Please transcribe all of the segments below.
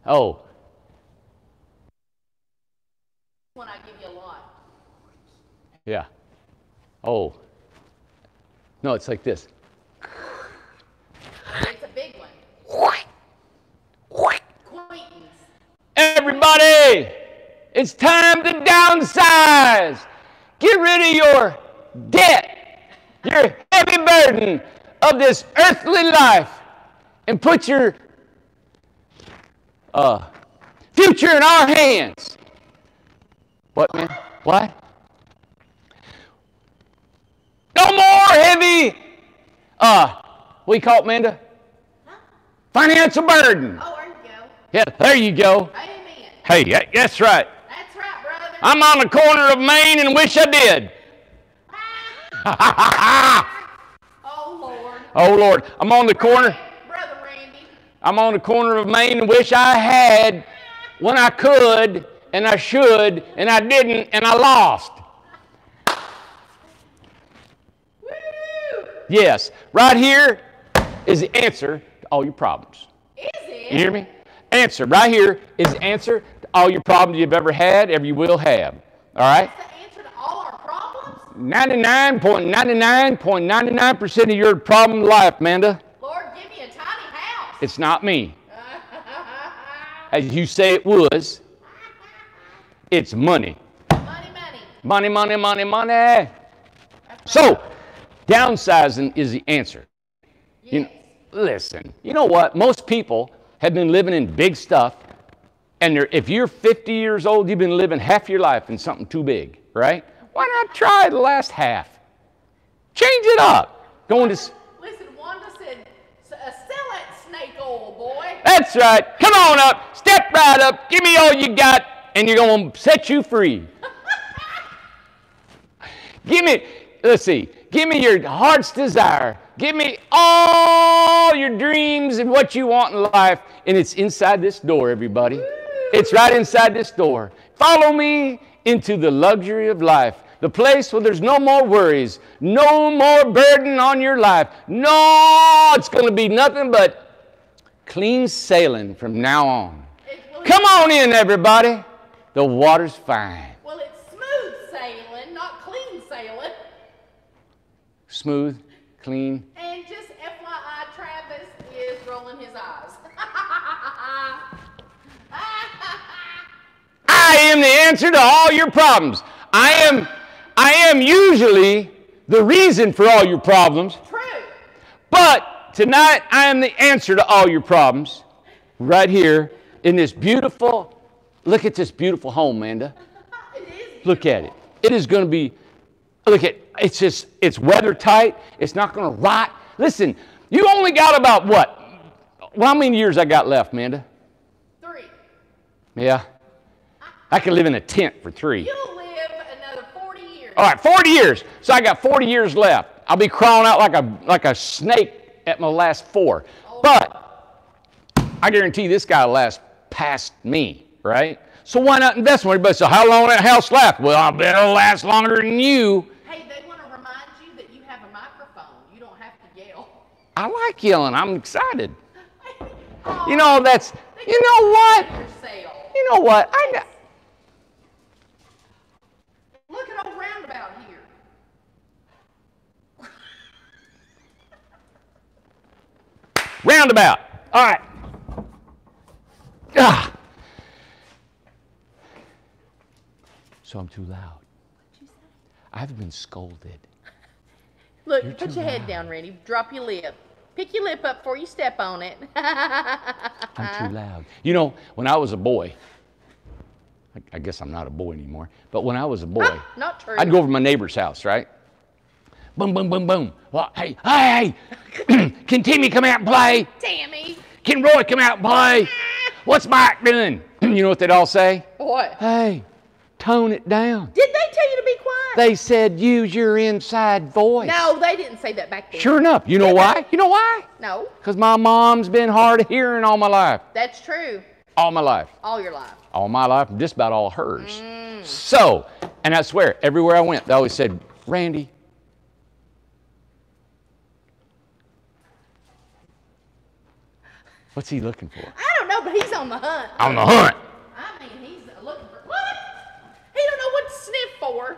Oh. When I give you a lot. Yeah. Oh. No, it's like this. It's a big one. Acquaintance. Everybody, it's time to downsize. Get rid of your debt, your heavy burden of this earthly life, and put your future in our hands. What, man? What? No more heavy, what do you call it, Amanda? Huh? Financial burden. Oh, there you go. Yeah, there you go. Amen. Hey, that's right. That's right, brother. I'm on the corner of Maine and wish I did. Oh, Lord. Oh, Lord. I'm on the corner. Brother Randy. I'm on the corner of Maine and wish I had when I could and I should and I didn't and I lost. Woo! Yes, right here is the answer to all your problems. Is it? You hear me? Answer. Right here is the answer to all your problems you've ever had, ever you will have. All right? That's the answer to all our problems? 99.99% of your problem life, Amanda. Lord, give me a tiny house. It's not me. As you say it was, it's money. Money, money. Money, money, money, money. So, downsizing is the answer. Yes. You know, listen, you know what? Most people have been living in big stuff, and if you're 50 years old, you've been living half your life in something too big, right? Why not try the last half? Change it up. Going to... Listen, Wanda said, sell that snake oil, boy. That's right. Come on up. Step right up. Give me all you got, and you're going to set you free. Give me your heart's desire. Give me all your dreams and what you want in life, and it's inside this door, everybody. It's right inside this door. Follow me into the luxury of life, the place where there's no more worries, no more burden on your life. No, it's going to be nothing but clean sailing from now on. Come on in, everybody. The water's fine. Well, it's smooth sailing, not clean sailing. Smooth, clean. And just FYI, Travis is rolling his eyes. I am the answer to all your problems. I am usually the reason for all your problems. True. But tonight I am the answer to all your problems. Right here in this beautiful, look at this beautiful home, Amanda. It is beautiful. Look at it. It is going to be, look at, it's weather tight. It's not going to rot. Listen, you only got about what? Well, how many years I got left, Amanda? 3. Yeah. I can live in a tent for 3. You'll live another 40 years. All right, 40 years. So I got 40 years left. I'll be crawling out like a snake at my last 4. Oh. But I guarantee this guy will last past me, right? So why not invest in everybody? So how long will that house last? Well, I bet it'll last longer than you. Hey, they want to remind you that you have a microphone. You don't have to yell. I like yelling. I'm excited. Oh, You know, that's, you know what? yourself. You know what? Look at old roundabout here. Roundabout. All right. Ah. So I'm too loud. What'd you say? I've been scolded. Look, You're put too your head loud. down, Randy. Drop your lip. Pick your lip up before you step on it. I'm too loud. You know, when I was a boy, I guess I'm not a boy anymore, but when I was a boy, Not true. I'd go over to my neighbor's house, right? Boom, boom, boom, boom. Well, hey, can Timmy come out and play? Tammy. Can Roy come out and play? What's Mike doing? You know what they'd all say? What? Hey, tone it down. Did they tell you to be quiet? They said use your inside voice. No, they didn't say that back then. Sure enough. You know why? You know why? No, Because my mom's been hard of hearing all my life. that's true. All my life. All your life. All my life, just about all hers. So, and I swear, everywhere I went, they always said, Randy, what's he looking for? I don't know. know, but he's on the hunt. On the hunt. I mean, he's looking for what? He don't know what to sniff for.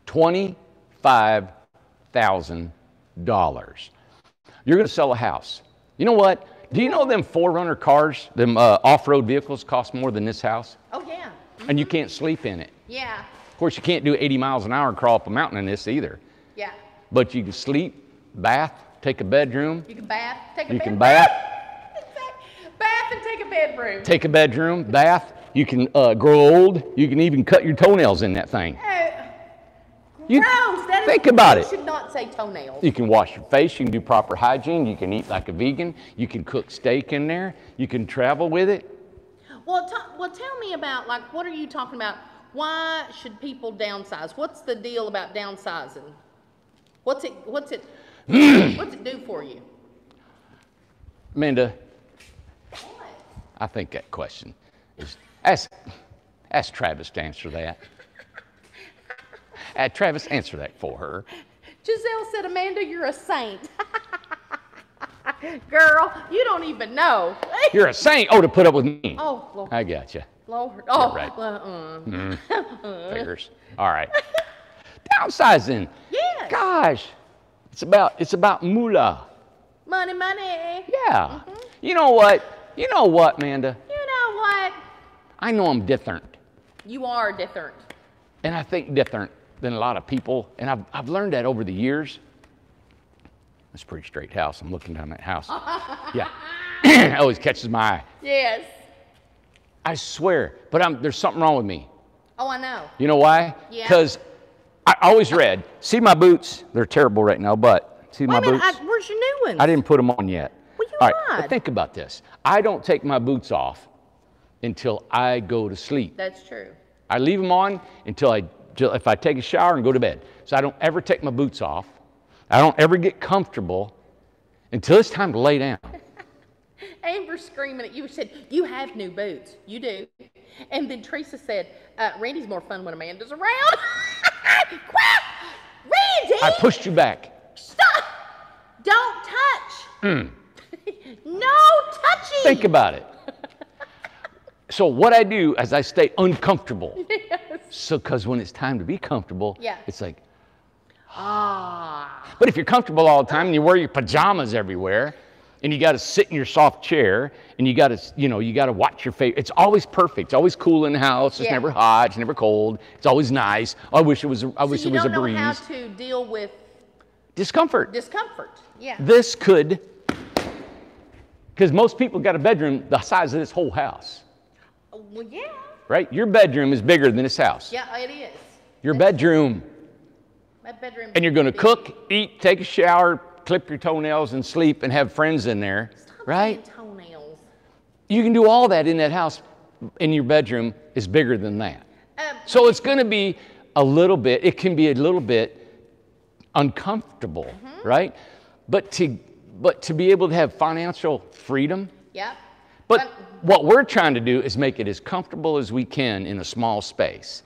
$25,000. You're going to sell a house. You know what? Do you know them 4Runner cars, them off-road vehicles cost more than this house? Oh, yeah. And you can't sleep in it. Yeah. Of course, you can't do 80 miles an hour and crawl up a mountain in this either. Yeah. But you can sleep, bath, take a bedroom. You can bath, take a You bedroom. can bath. Bath and take a bedroom. Take a bedroom, bath. You can grow old. You can even cut your toenails in that thing. You Gross. That is, think about you it. should not say toenails. You can wash your face. You can do proper hygiene. You can eat like a vegan. You can cook steak in there. You can travel with it. Well, tell me about, like, what are you talking about? Why should people downsize? What's the deal about downsizing? What's it do for you? Amanda, What? I think that question is, ask Travis to answer that. Travis, answer that for her. Giselle said, Amanda, you're a saint. Girl, you don't even know. You're a saint. Oh, to put up with me. Oh, Lord. I got you. Lord. Oh, right. Figures. All right. Downsizing. Yes. Gosh, it's about moolah. Money. Yeah. You know what, Amanda? You know what? I know I'm different, You are different. and I think different than a lot of people, and I've learned that over the years. It's a pretty straight house. I'm looking down that house. Yeah. It always catches my eye. Yes. I swear, but there's something wrong with me. Oh, I know. You know why? Yeah. Because I always read, see my boots? They're terrible right now, but see my Wait a minute, boots? where's your new ones? I didn't put them on yet. Well, you All right, lied. but think about this. I don't take my boots off until I go to sleep. That's true. I leave them on until if I take a shower and go to bed. So I don't ever take my boots off. I don't ever get comfortable until it's time to lay down. Amber screaming at you said, you have new boots. You do. And then Teresa said, Randy's more fun when Amanda's around. Randy! I pushed you back. Stop! Don't touch. No touching. Think about it. So what I do is I stay uncomfortable. Yes. So because when it's time to be comfortable, Yeah. it's like, Ah. but if you're comfortable all the time and you wear your pajamas everywhere and you got to sit in your soft chair and you got to watch your face. It's always perfect. It's always cool in the house. It's Yeah. never hot. It's never cold. It's always nice. I wish it was a So you breeze. don't know how to deal with Discomfort. discomfort. Yeah. This could, because most people got a bedroom the size of this whole house, Well, yeah. right? Your bedroom is bigger than this house. Yeah, it is. Your bedroom. My bedroom. And you're going to big. cook, eat, take a shower, clip your toenails, and sleep and have friends in there, Stop right? saying toenails. You can do all that in that house, and your bedroom is bigger than that. So it's going to be it can be a little bit uncomfortable, right? But to be able to have financial freedom, Yep. but what we're trying to do is make it as comfortable as we can in a small space.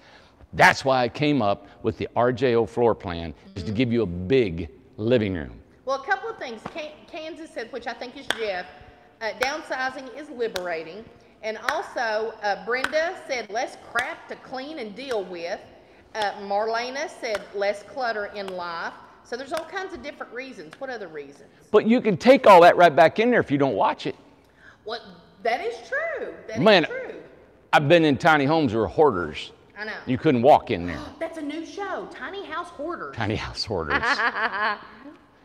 That's why I came up with the RJO floor plan, is to give you a big living room. Well, a couple of things. Kansas said, which I think is Jeff, downsizing is liberating. And also, Brenda said, less crap to clean and deal with. Marlena said, less clutter in life. So there's all kinds of different reasons. What other reasons? But you can take all that right back in there if you don't watch it. Well, that is true. That Man, is true. I've been in tiny homes where hoarders. I know. You couldn't walk in there. That's a new show, Tiny House Hoarders. Tiny house hoarders.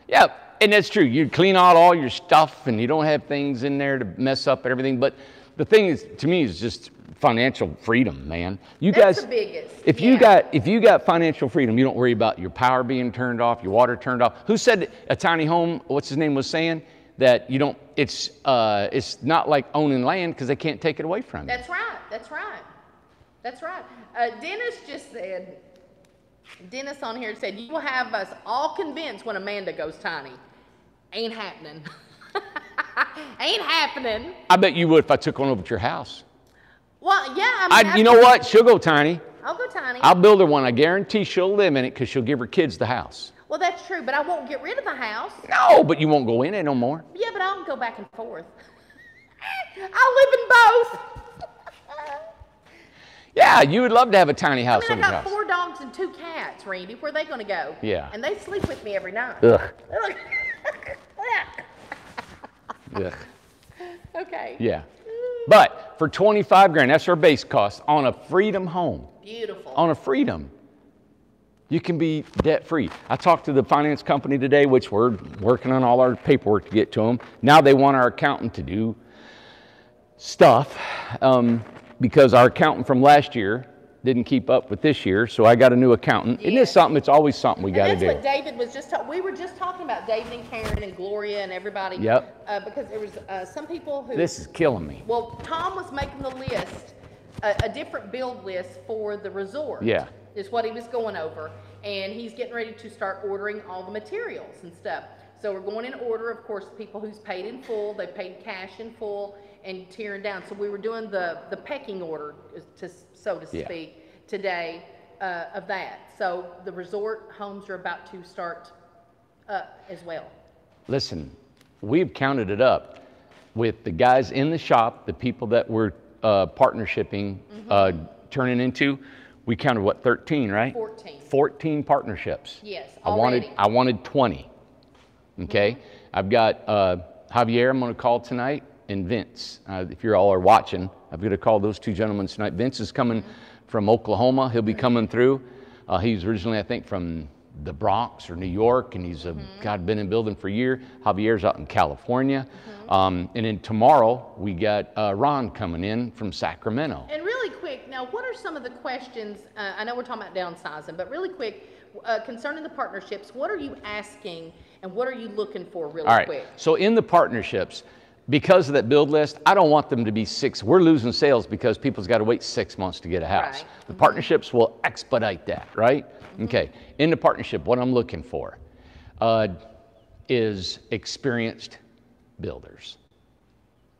Yeah, and that's true. You clean out all your stuff and you don't have things in there to mess up and everything. But the thing is, to me, is just financial freedom, man. You That's guys, the biggest. if you got financial freedom, you don't worry about your power being turned off, your water turned off. Who said a tiny home? What's his name was saying that you don't. It's not like owning land because they can't take it away from you. That's right. That's right. That's right. Dennis just said. Dennis on here said, you will have us all convinced when Amanda goes tiny. Ain't happening. Ain't happening. I bet you would if I took one over to your house. Well, yeah. I mean, You know what? She'll go tiny. I'll go tiny. I'll build her one. I guarantee she'll live in it because she'll give her kids the house. Well, that's true, but I won't get rid of the house. No, but you won't go in it no more. Yeah, but I'll go back and forth. I live in both. Yeah, you would love to have a tiny house I on mean, I your got house. 4 dogs and 2 cats, Randy. Where are they going to go? Yeah. And they sleep with me every night. Ugh. Ugh. Okay. Yeah. But for 25 grand, that's our base cost on a Freedom home. Beautiful. On a Freedom, you can be debt free. I talked to the finance company today, which we're working on all our paperwork to get to them. Now they want our accountant to do stuff because our accountant from last year didn't keep up with this year, so I got a new accountant. Yeah. Isn't this something? It's always something we got to do. That's what David was just talking. We were just talking about David and Karen and Gloria and everybody. Yep. Because there was some people who. This is killing me. Well, Tom was making the list, a different build list for the resort. Yeah. Is what he was going over, and he's getting ready to start ordering all the materials and stuff. So we're going in order, of course, people who's paid in full, they paid cash in full, and tearing down. So we were doing the pecking order, so to speak, today of that. So the resort homes are about to start up as well. Listen, we've counted it up with the guys in the shop, the people that we're partnershiping, turning into. We counted what, 13, right? 14. 14 partnerships. Yes, I already. wanted 20. Okay, I've got Javier I'm going to call tonight, and Vince. If you all are watching, I'm going to call those 2 gentlemen tonight. Vince is coming from Oklahoma. He'll be coming through. He's originally, I think, from the Bronx or New York, and he's been in building for a year. Javier's out in California. And then tomorrow we got Ron coming in from Sacramento. And really quick, now what are some of the questions, I know we're talking about downsizing, but really quick, concerning the partnerships, what are you asking and what are you looking for really All right. quick? So in the partnerships, because of that build list, I don't want them to be 6. We're losing sales because people's got to wait 6 months to get a house. Right. The partnerships will expedite that, right? Okay. In the partnership, what I'm looking for is experienced builders.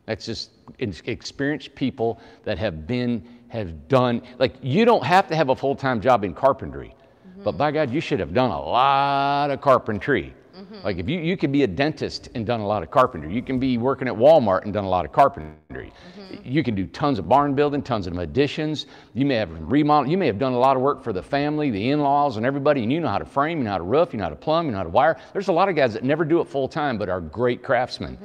That's just experienced people that have done, like, you don't have to have a full-time job in carpentry, but by God, you should have done a lot of carpentry. Like, if you could be a dentist and done a lot of carpentry. You can be working at Walmart and done a lot of carpentry. You can do tons of barn building, tons of additions. You may have remodel. You may have done a lot of work for the family, the in-laws, and everybody, and you know how to frame, you know how to roof, you know how to plumb, you know how to wire. There's a lot of guys that never do it full-time but are great craftsmen.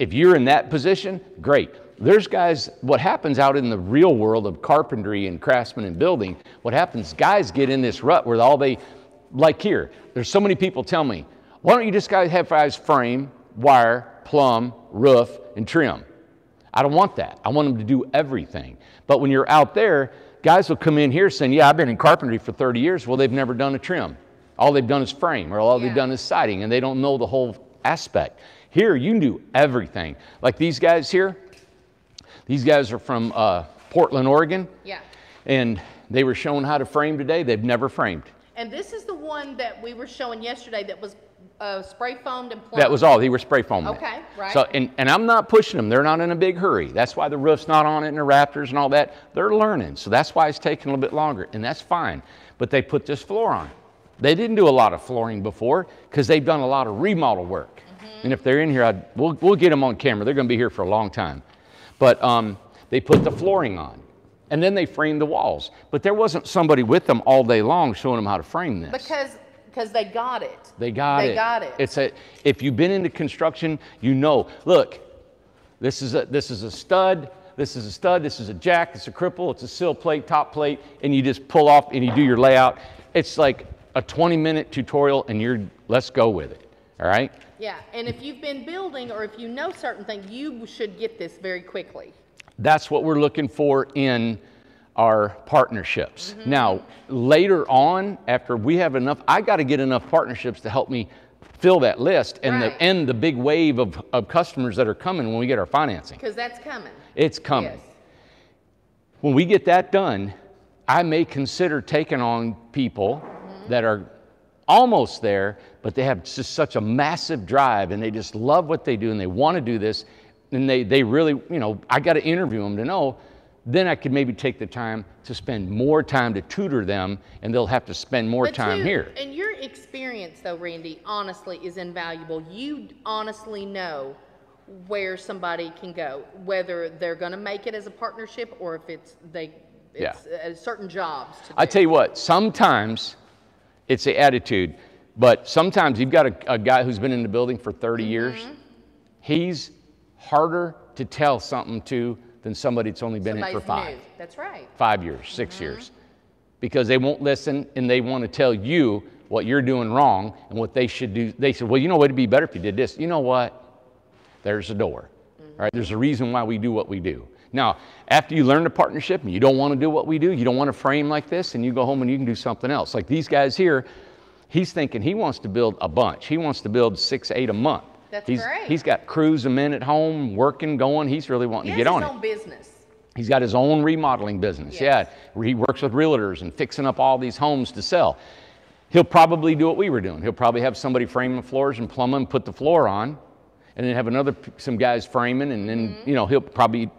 If you're in that position, great. There's guys, what happens out in the real world of carpentry and craftsmen and building, what happens, guys get in this rut where all they, like here, there's so many people tell me, why don't you just guys have guys frame, wire, plumb, roof, and trim? I don't want that. I want them to do everything. But when you're out there, guys will come in here saying, yeah, I've been in carpentry for 30 years. Well, they've never done a trim. All they've done is frame, or all they've done is siding, and they don't know the whole aspect. Here, you can do everything. Like these guys here, these guys are from Portland, Oregon. Yeah. And they were showing how to frame today. They've never framed. And this is the one that we were showing yesterday that was spray foamed and plumbed. That was all. They were spray foaming. Okay, right. So, and I'm not pushing them. They're not in a big hurry. That's why the roof's not on it and the rafters and all that. They're learning. So that's why it's taking a little bit longer. And that's fine. But they put this floor on. They didn't do a lot of flooring before because they've done a lot of remodel work. And if they're in here, we'll get them on camera. They're going to be here for a long time. But they put the flooring on. And then they framed the walls. But there wasn't somebody with them all day long showing them how to frame this. Because they got it. They got it. They got it. If you've been into construction, you know, look, this is a stud, this is a stud, this is a jack, it's a cripple, it's a sill plate, top plate, and you just pull off and you do your layout. It's like a 20-minute tutorial and let's go with it, all right? Yeah, and if you've been building or if you know certain things, you should get this very quickly. That's what we're looking for in our partnerships. Now, later on, after we have enough, I got to get enough partnerships to help me fill that list and the big wave of customers that are coming when we get our financing. Because that's coming. It's coming. Yes. When we get that done, I may consider taking on people that are almost there, but they have just such a massive drive and they just love what they do and they want to do this. And they really, you know, I got to interview them to know. Then I could maybe take the time to spend more time to tutor them, and they'll have to spend more time here. And your experience, though, Randy, honestly is invaluable. You honestly know where somebody can go, whether they're going to make it as a partnership or if it's certain jobs to do. I tell you what, sometimes it's the attitude, but sometimes you've got a guy who's been in the building for 30 years. He's harder to tell something to than somebody that's only been in it for 5. New. That's right. 5 years, 6 years. Because they won't listen and they want to tell you what you're doing wrong and what they should do. They said, well, you know what, it'd be better if you did this. You know what? There's a door. All right, there's a reason why we do what we do. Now, after you learn the partnership and you don't want to do what we do, you don't want to frame like this, and you go home and you can do something else. Like these guys here, he's thinking he wants to build a bunch. He wants to build 6, 8 a month. That's great. He's got crews of men at home working, going. He's really wanting to get on it. He has his own business. He's got his own remodeling business. Yes. Yeah, where he works with realtors and fixing up all these homes to sell. He'll probably do what we were doing. He'll probably have somebody frame the floors and plumb them, put the floor on, and then have some guys framing, and then he'll probably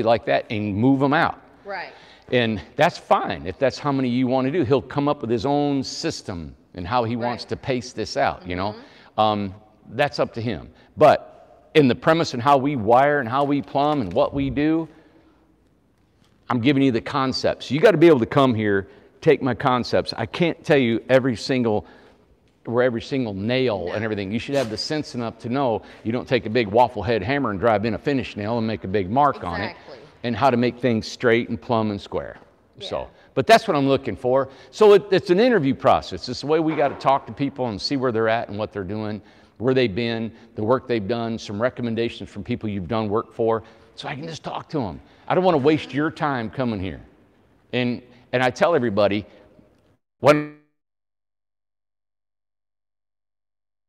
like that and move them out. Right. And that's fine if that's how many you want to do. He'll come up with his own system and how he wants to pace this out. That's up to him. But in the premise and how we wire and how we plumb and what we do, I'm giving you the concepts. You got to be able to come here, take my concepts. I can't tell you every single nail and everything. You should have the sense enough to know you don't take a big waffle head hammer and drive in a finish nail and make a big mark on it, and how to make things straight and plumb and square. Yeah. So, but that's what I'm looking for. So it's an interview process. It's the way we got to talk to people and see where they're at and what they're doing, where they've been, the work they've done, some recommendations from people you've done work for, so I can just talk to them. I don't want to waste your time coming here. And I tell everybody, when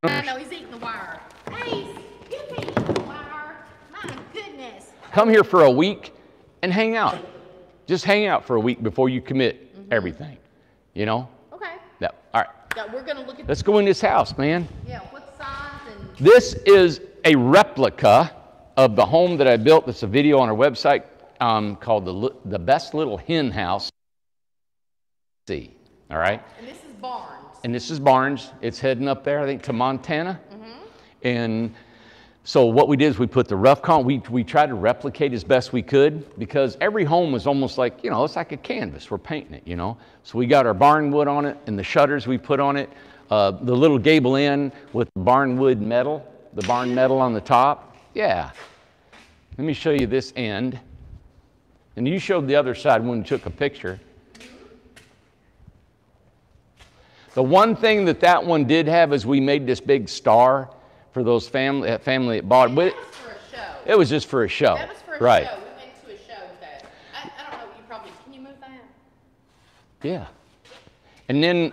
I know he's eating the wire. Hey, you can't eat the wire. My goodness. Come here for a week and hang out. Just hang out for a week before you commit everything. Okay. Yeah. All right. Yeah, we're gonna look at. Let's go in this house, man. Yeah. What size and? This is a replica of the home that I built. That's a video on our website called the Best Little Hen House. See. All right. And this is Barnes. And this is Barnes. It's heading up there, I think, to Montana. And so what we did is we put the rough we tried to replicate as best we could, because every home was almost like, it's like a canvas. We're painting it, So we got our barn wood on it and the shutters we put on it, the little gable end with the barn wood metal, the barn metal on the top. Yeah. Let me show you this end. And you showed the other side when you took a picture. The one thing that one did have is we made this big star for that family that bought it. But that was for a show. It was just for a show. That was for a show. We went to a show with that. I don't know. You probably can you move that? Yeah. And then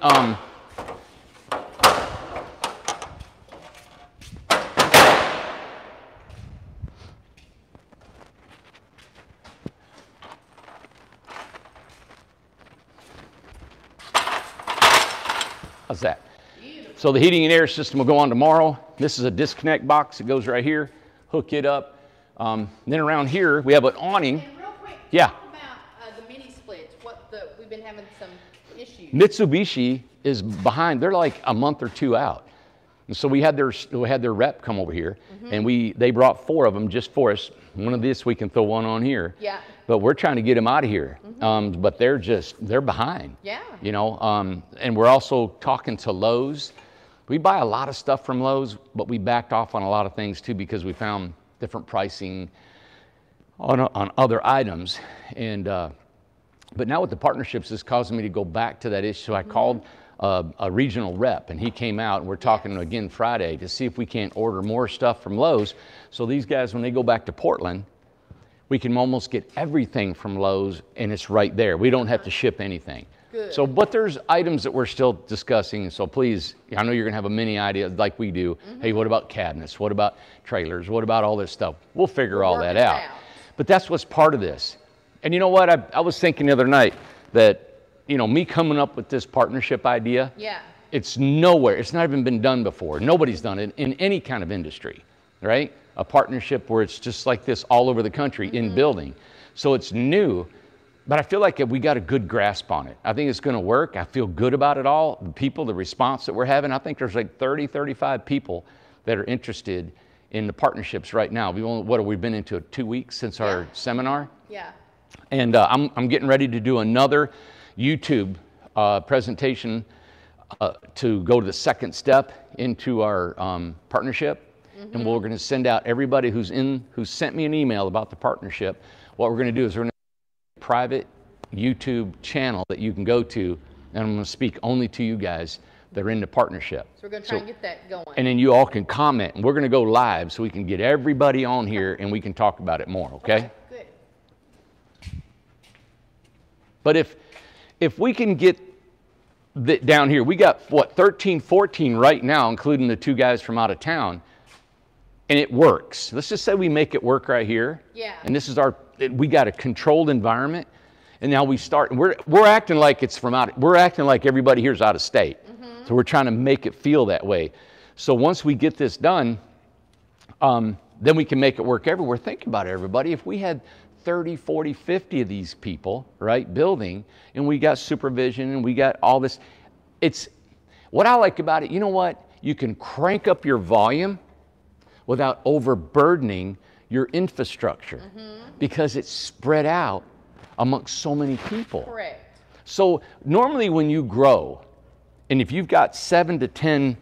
how's that? So the heating and air system will go on tomorrow. This is a disconnect box. It goes right here. Hook it up. Then around here, we have an awning. And real quick, yeah. Talk about the mini splits. We've been having some issues. Mitsubishi is behind. They're like a month or 2 out. And so we had their rep come over here, and they brought 4 of them just for us. One of this, we can throw one on here. Yeah. But we're trying to get them out of here. But they're behind. Yeah. And we're also talking to Lowe's. We buy a lot of stuff from Lowe's, but we backed off on a lot of things too, because we found different pricing on other items. And but now with the partnerships, it's causing me to go back to that issue. So I called a regional rep, and he came out, and we're talking again Friday to see if we can't order more stuff from Lowe's. So these guys, when they go back to Portland, we can almost get everything from Lowe's, and it's right there. We don't have to ship anything. Good. So, but there's items that we're still discussing. So please, I know you're going to have a mini idea like we do. Hey, what about cabinets? What about trailers? What about all this stuff? We'll figure all that out. But that's what's part of this. And you know what? I was thinking the other night that, me coming up with this partnership idea, it's nowhere. It's not even been done before. Nobody's done it in any kind of industry, right? A partnership where it's just like this all over the country in building. So it's new. But I feel like we got a good grasp on it. I think it's going to work. I feel good about it all. The response that we're having, I think there's like 30, 35 people that are interested in the partnerships right now. We've been into 2 weeks since our seminar. Yeah. And I'm getting ready to do another YouTube presentation to go to the second step into our partnership. And we're going to send out everybody who sent me an email about the partnership. What we're going to do is we're going to have a private YouTube channel that you can go to, and I'm going to speak only to you guys that are in the partnership. So we're going to try and get that going. And then you all can comment, and we're going to go live so we can get everybody on here and we can talk about it more, okay? Good. But if we can get down here, we got, 13, 14 right now, including the 2 guys from out of town, and it works. Let's just say we make it work right here. Yeah. And this is we got a controlled environment, and now we start, and we're acting like we're acting like everybody here's out of state. So we're trying to make it feel that way. So once we get this done, then we can make it work everywhere. Think about it, everybody. If we had 30, 40, 50 of these people, right, building, and we got supervision and we got all this, what I like about it, you know what? You can crank up your volume without overburdening your infrastructure because it's spread out amongst so many people. Correct. So normally when you grow, and if you've got 7 to 10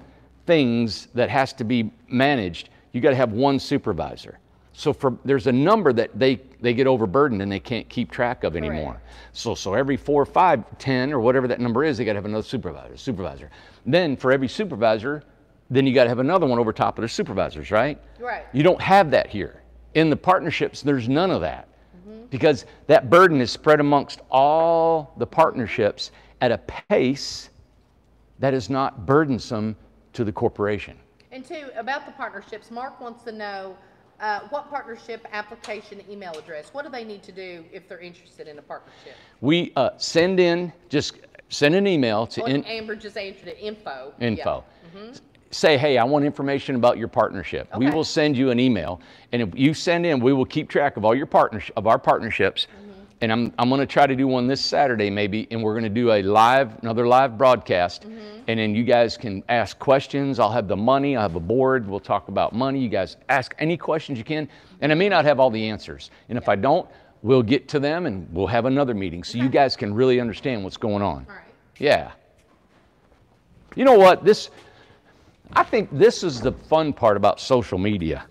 things that has to be managed, you got to have 1 supervisor. So there's a number that they get overburdened and they can't keep track of anymore. Correct. So every 4, 5, 10, or whatever that number is, they got to have another supervisor. Then for every supervisor, then you got to have another one over top of their supervisors, right? Right. You don't have that here. In the partnerships, there's none of that because that burden is spread amongst all the partnerships at a pace that is not burdensome to the corporation. And too, about the partnerships, Mark wants to know what partnership application email address, what do they need to do if they're interested in a partnership? We send an email to Amber just answered it, info. Yeah. Say, hey, I want information about your partnership. Okay. We will send you an email, and if you send in, we will keep track of all your our partnerships. And I'm going to try to do one this Saturday maybe, and we're going to do another live broadcast. And then you guys can ask questions. I'll have the money. I'll have a board. We'll talk about money. You guys ask any questions you can. And I may not have all the answers. And if I don't, we'll get to them and we'll have another meeting so you guys can really understand what's going on. All right. Yeah. You know what? I think this is the fun part about social media.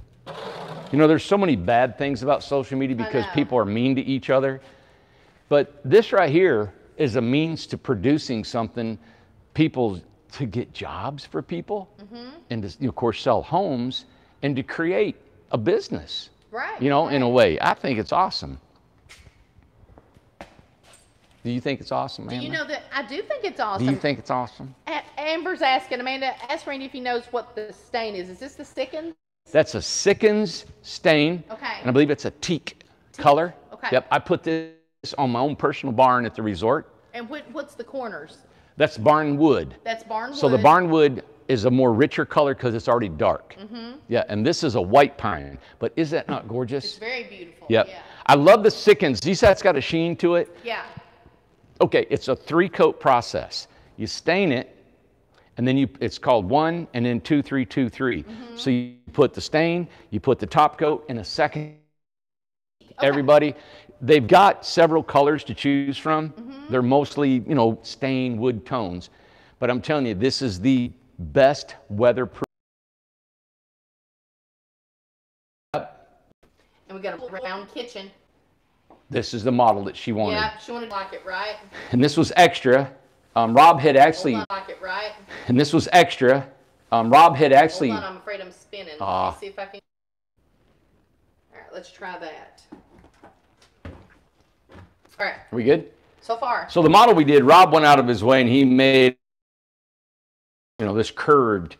You know, there's so many bad things about social media because people are mean to each other. But this right here is a means to producing something, to get jobs for people, and to, of course, sell homes, and to create a business. Right. You know, in a way. I think it's awesome. Do you think it's awesome, Amanda? Do you know that I do think it's awesome? Do you think it's awesome? Amber's asking, Amanda, ask Randy if he knows what the stain is. Is this the Sickens? That's a Sickens stain. Okay. And I believe it's a teak color. Okay. Yep. I put this on my own personal barn at the resort. And what's the corners? That's barn wood. That's barn wood. So the barn wood is a more richer color because it's already dark. Yeah, and this is a white pine. But is that not gorgeous? It's very beautiful. Yep. Yeah. I love the Sickens. You see that's got a sheen to it? Yeah. Okay, it's a 3-coat process. You stain it, and then it's called 1 and then 2, 3, 2, 3. So you put the stain, you put the top coat, and a second. Okay. Everybody, they've got several colors to choose from. They're mostly, stain wood tones. But I'm telling you, this is the best weatherproof. And we got a round kitchen. This is the model that she wanted. Yeah, she wanted to like it, right? And this was extra. Rob had actually. Like it, right? And this was extra. Rob had actually. Hold on, I'm afraid I'm spinning. Let me see if I can. All right, let's try that. All right. Are we good? So far. So the model we did, Rob went out of his way and he made, this curved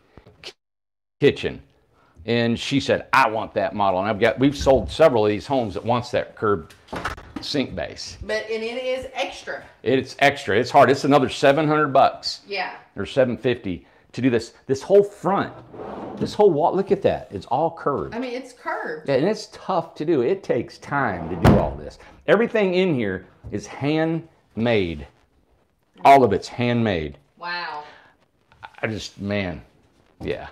kitchen. And she said, I want that model. And we've sold several of these homes that wants that curved sink base. And it is extra. It's extra. It's hard. It's another $700. Yeah. Or $750 to do this. This whole front, this whole wall, look at that. It's all curved. I mean, it's curved. Yeah, and it's tough to do. It takes time to do all this. Everything in here is handmade. All of it's handmade. Wow. Yeah.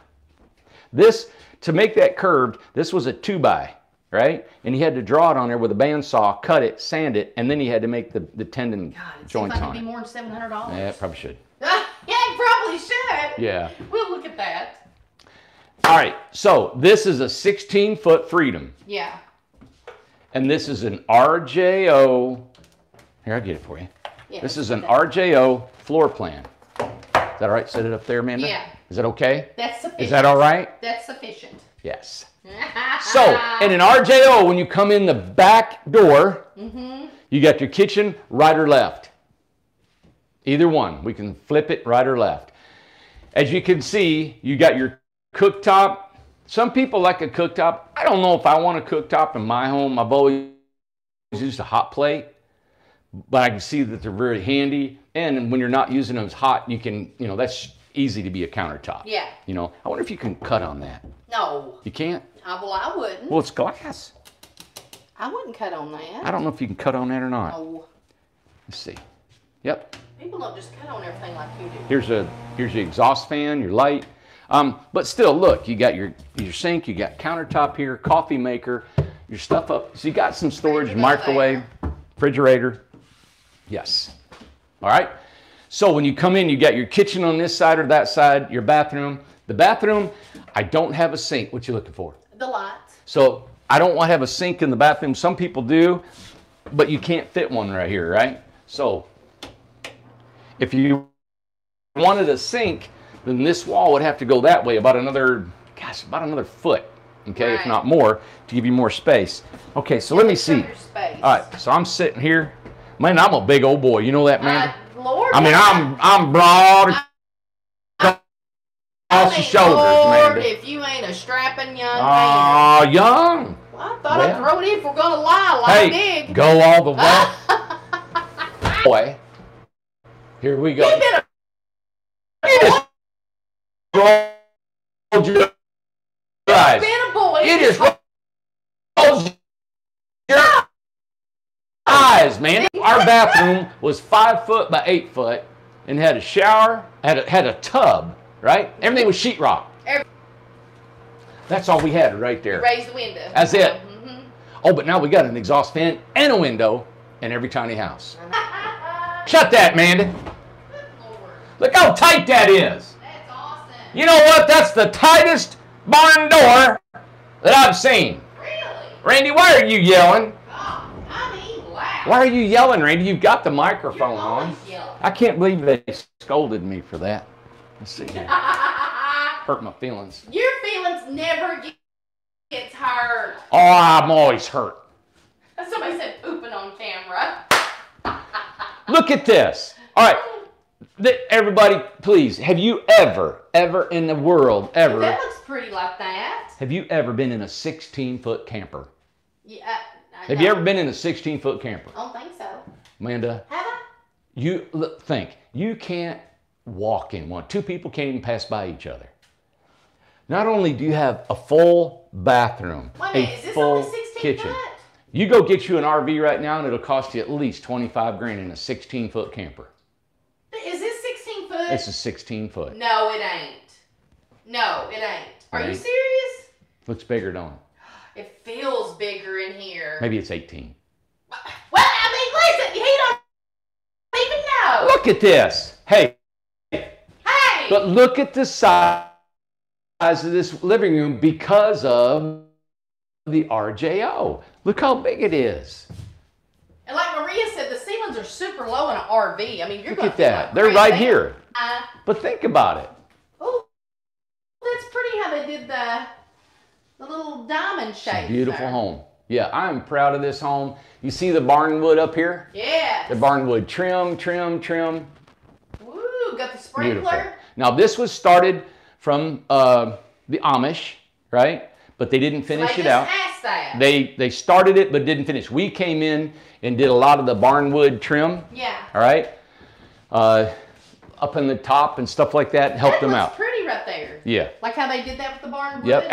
This, to make that curved, this was a 2x, right? And he had to draw it on there with a bandsaw, cut it, sand it, and then he had to make the tendon joints on it. It'd be more than $700. Yeah, it probably should. Yeah, it probably should. Yeah. We'll look at that. All right, so this is a 16-foot Freedom. Yeah. And this is an RJO. Here, I'll get it for you. Yeah, this is an RJO floor plan. Is that all right? Set it up there, Amanda? Yeah. Is that okay? That's sufficient. Is that all right? That's sufficient. Yes. So, in an RJO, when you come in the back door, you got your kitchen right or left. Either one. We can flip it right or left. As you can see, you got your cooktop. Some people like a cooktop. I don't know if I want a cooktop in my home. I've always used a hot plate, but I can see that they're very handy. And when you're not using them as hot, you can, you know, that's easy to be a countertop. Yeah. You know, I wonder if you can cut on that. No. You can't? Well, I wouldn't. Well, it's glass. I wouldn't cut on that. I don't know if you can cut on that or not. No. Let's see. Yep. People don't just cut on everything like you do. Here's your exhaust fan, your light. But still, look, you got your sink, you got countertop here, coffee maker, your stuff up. So you got some storage, microwave, refrigerator. Yes. All right. So when you come in, you got your kitchen on this side or that side, your bathroom. The bathroom, I don't have a sink. What you looking for? The lights. So I don't want to have a sink in the bathroom. Some people do, but you can't fit one right here, right? So if you wanted a sink, then this wall would have to go that way about another foot, okay, right. If not more, to give you more space. Okay, so let me see. Space. All right, so I'm sitting here. Man, I'm a big old boy. You know that, man? Lord, I mean, I'm broad across the shoulders, Lord, man. if you ain't a strapping young Oh, man. young. Well, I thought I'd throw it in if we're gonna lie Hey, big. go all the way. Boy, here we go. You've been You just rolled your eyes. a boy. You just rolled your eyes, man. Our bathroom was 5 foot by 8 foot and had a shower, had a tub, right? Everything was sheetrock. That's all we had right there. Raise the window. That's it. Oh, but now we got an exhaust fan and a window in every tiny house. Shut that, Mandy. Look how tight that is. That's awesome. You know what? That's the tightest barn door that I've seen. Really? Randy, why are you yelling? Oh, I mean, loud. Why are you yelling, Randy? You've got the microphone You're on. always yelling. I can't believe they scolded me for that. Let's see here. Hurt my feelings. Your feelings never gets hurt. Oh, I'm always hurt. Somebody said pooping on camera. Look at this. All right. Everybody, please, have you ever in the world, ever, That looks pretty like that. have you ever been in a 16-foot camper? Yeah. Have you ever been in a 16-foot camper? I don't think so. Amanda, Have I? you think, you can't walk in one. Two people can't even pass by each other. Not only do you have a full bathroom, Wait a minute, is this full only 16 kitchen. foot? You go get you an RV right now and it'll cost you at least 25 grand in a 16-foot camper. Is this 16 foot? It's a 16 foot. No, it ain't. No, it ain't. Are you Right. serious? Looks bigger, don't it? It feels bigger in here. Maybe it's 18. Well, I mean, listen, he don't even know. Look at this. Hey, Hey! but look at the size of this living room because of the RJO. Look how big it is. And like Maria said, the ceilings are super low in an RV. I mean, you're Look going at that. They're right here. Uh, But think about it. oh, that's pretty how they did the little diamond shape. It's a beautiful home. Yeah, I'm proud of this home. You see the barnwood up here? Yeah. The barnwood trim. Woo, got the sprinkler. Beautiful. Now this was started from the Amish, right? But they didn't finish it out. That. They started it but didn't finish. We came in and did a lot of the barnwood trim. Yeah. All right. Up in the top and stuff like that, and helped them out. That's pretty right there. Yeah. Like how they did that with the barnwood. Yep.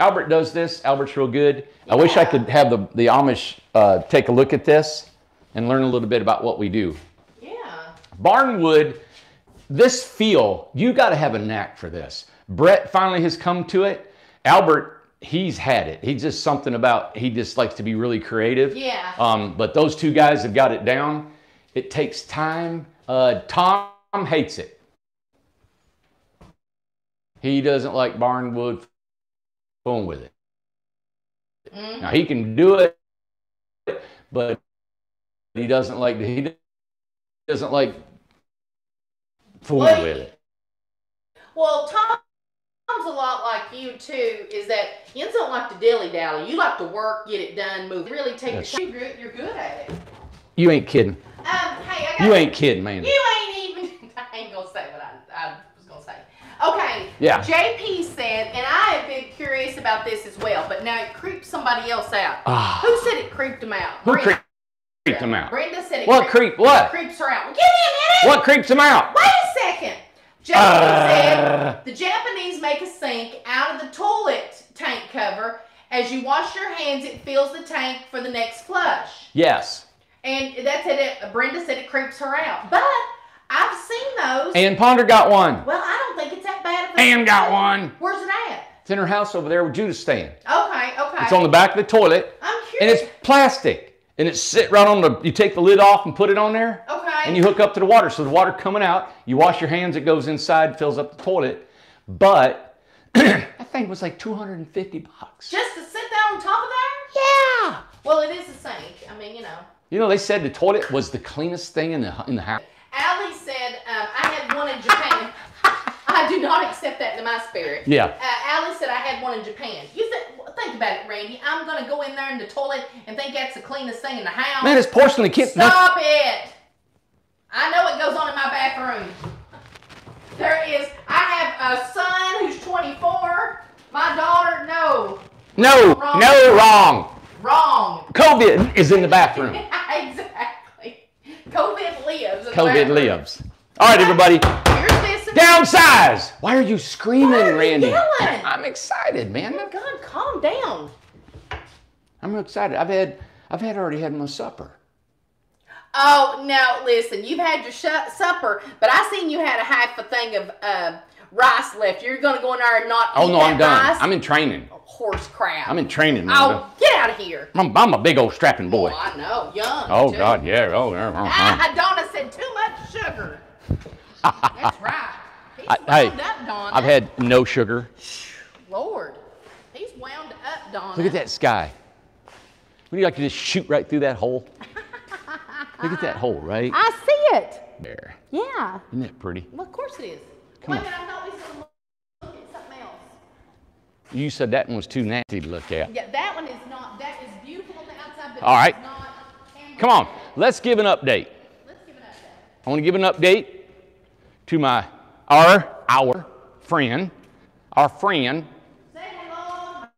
Albert does this. Albert's real good. I wish I could have the Amish take a look at this and learn a little bit about what we do. Yeah. Barnwood, this feel, you got to have a knack for this. Brett finally has come to it, Albert, he's had it. He's just something about, he just likes to be really creative. Yeah. But those two guys have got it down. It takes time. Tom hates it. He doesn't like barnwood fooling with it. Mm-hmm. Now he can do it, but he doesn't like fooling with it. Well, Tom's a lot like you too. Is that you don't like to dilly dally. You like to work, get it done, move. Really take the shit. You're good at it. You ain't kidding. Hey, you ain't kidding, man. You ain't even. I ain't gonna say what I was gonna say. Okay. Yeah. JP said, and I have been curious about this as well, but now it creeped somebody else out. Who said it creeped them out? Who creeped them out? Brenda said it. What creeped her out? Well, give me a minute. What creeps them out? Wait a second. JP said the Japanese make a sink out of the toilet tank cover. As you wash your hands, it fills the tank for the next flush. Yes. And that's it. Brenda said it creeps her out. But I've seen those. Ann Ponder got one. Well, I don't think it's that bad. Ann got one. Where's it at? It's in her house over there where Judah's staying. Okay. It's on the back of the toilet. I'm curious. And it's plastic. And it's sit right on the, you take the lid off and put it on there. Okay. And you hook up to the water. So the water coming out, you wash your hands, it goes inside, fills up the toilet. But that thing was like $250. Just to sit there on top of there? Yeah. Well, it is a sink. I mean, you know. You know, they said the toilet was the cleanest thing in the house. Allie said, I had one in Japan. I do not accept that in my spirit. Yeah. Allie said I had one in Japan. You think about it, Randy. I'm going to go in there in the toilet and think that's the cleanest thing in the house. Man, it's porcelain. Stop it. I know it goes on in my bathroom. I have a son who's 24. My daughter, no. No, wrong. Wrong. COVID is in the bathroom. Exactly. COVID lives. COVID lives. All right, everybody. Downsize. Why are you screaming, Randy? Yelling? I'm excited, man. Oh my God, calm down. I'm excited. I've already had my supper. Oh, now listen. You've had your supper, but I seen you had a half a thing of rice left. You're gonna go in there and not eat that I'm done. rice? I'm in training. Horse crap. I'm in training. Oh, get out of here. I'm a big old strapping boy. Oh, I know, young. Oh too. God, yeah. Oh, yeah. Donna said too much sugar. That's right. He's wound up, Donna. I've had no sugar. Lord, he's wound up, Donna. Look at that sky. Would you like to just shoot right through that hole? Look at that hole, right? I see it. There. Yeah. Isn't that pretty? Well, of course it is. Come on. Wait a minute, I thought we said look at something else. You said that one was too nasty to look at. Yeah, that one is not. That is beautiful on the outside, but all right. it's not. Come on, let's give an update. Let's give an update. I want to give an update to our friend. Say hello,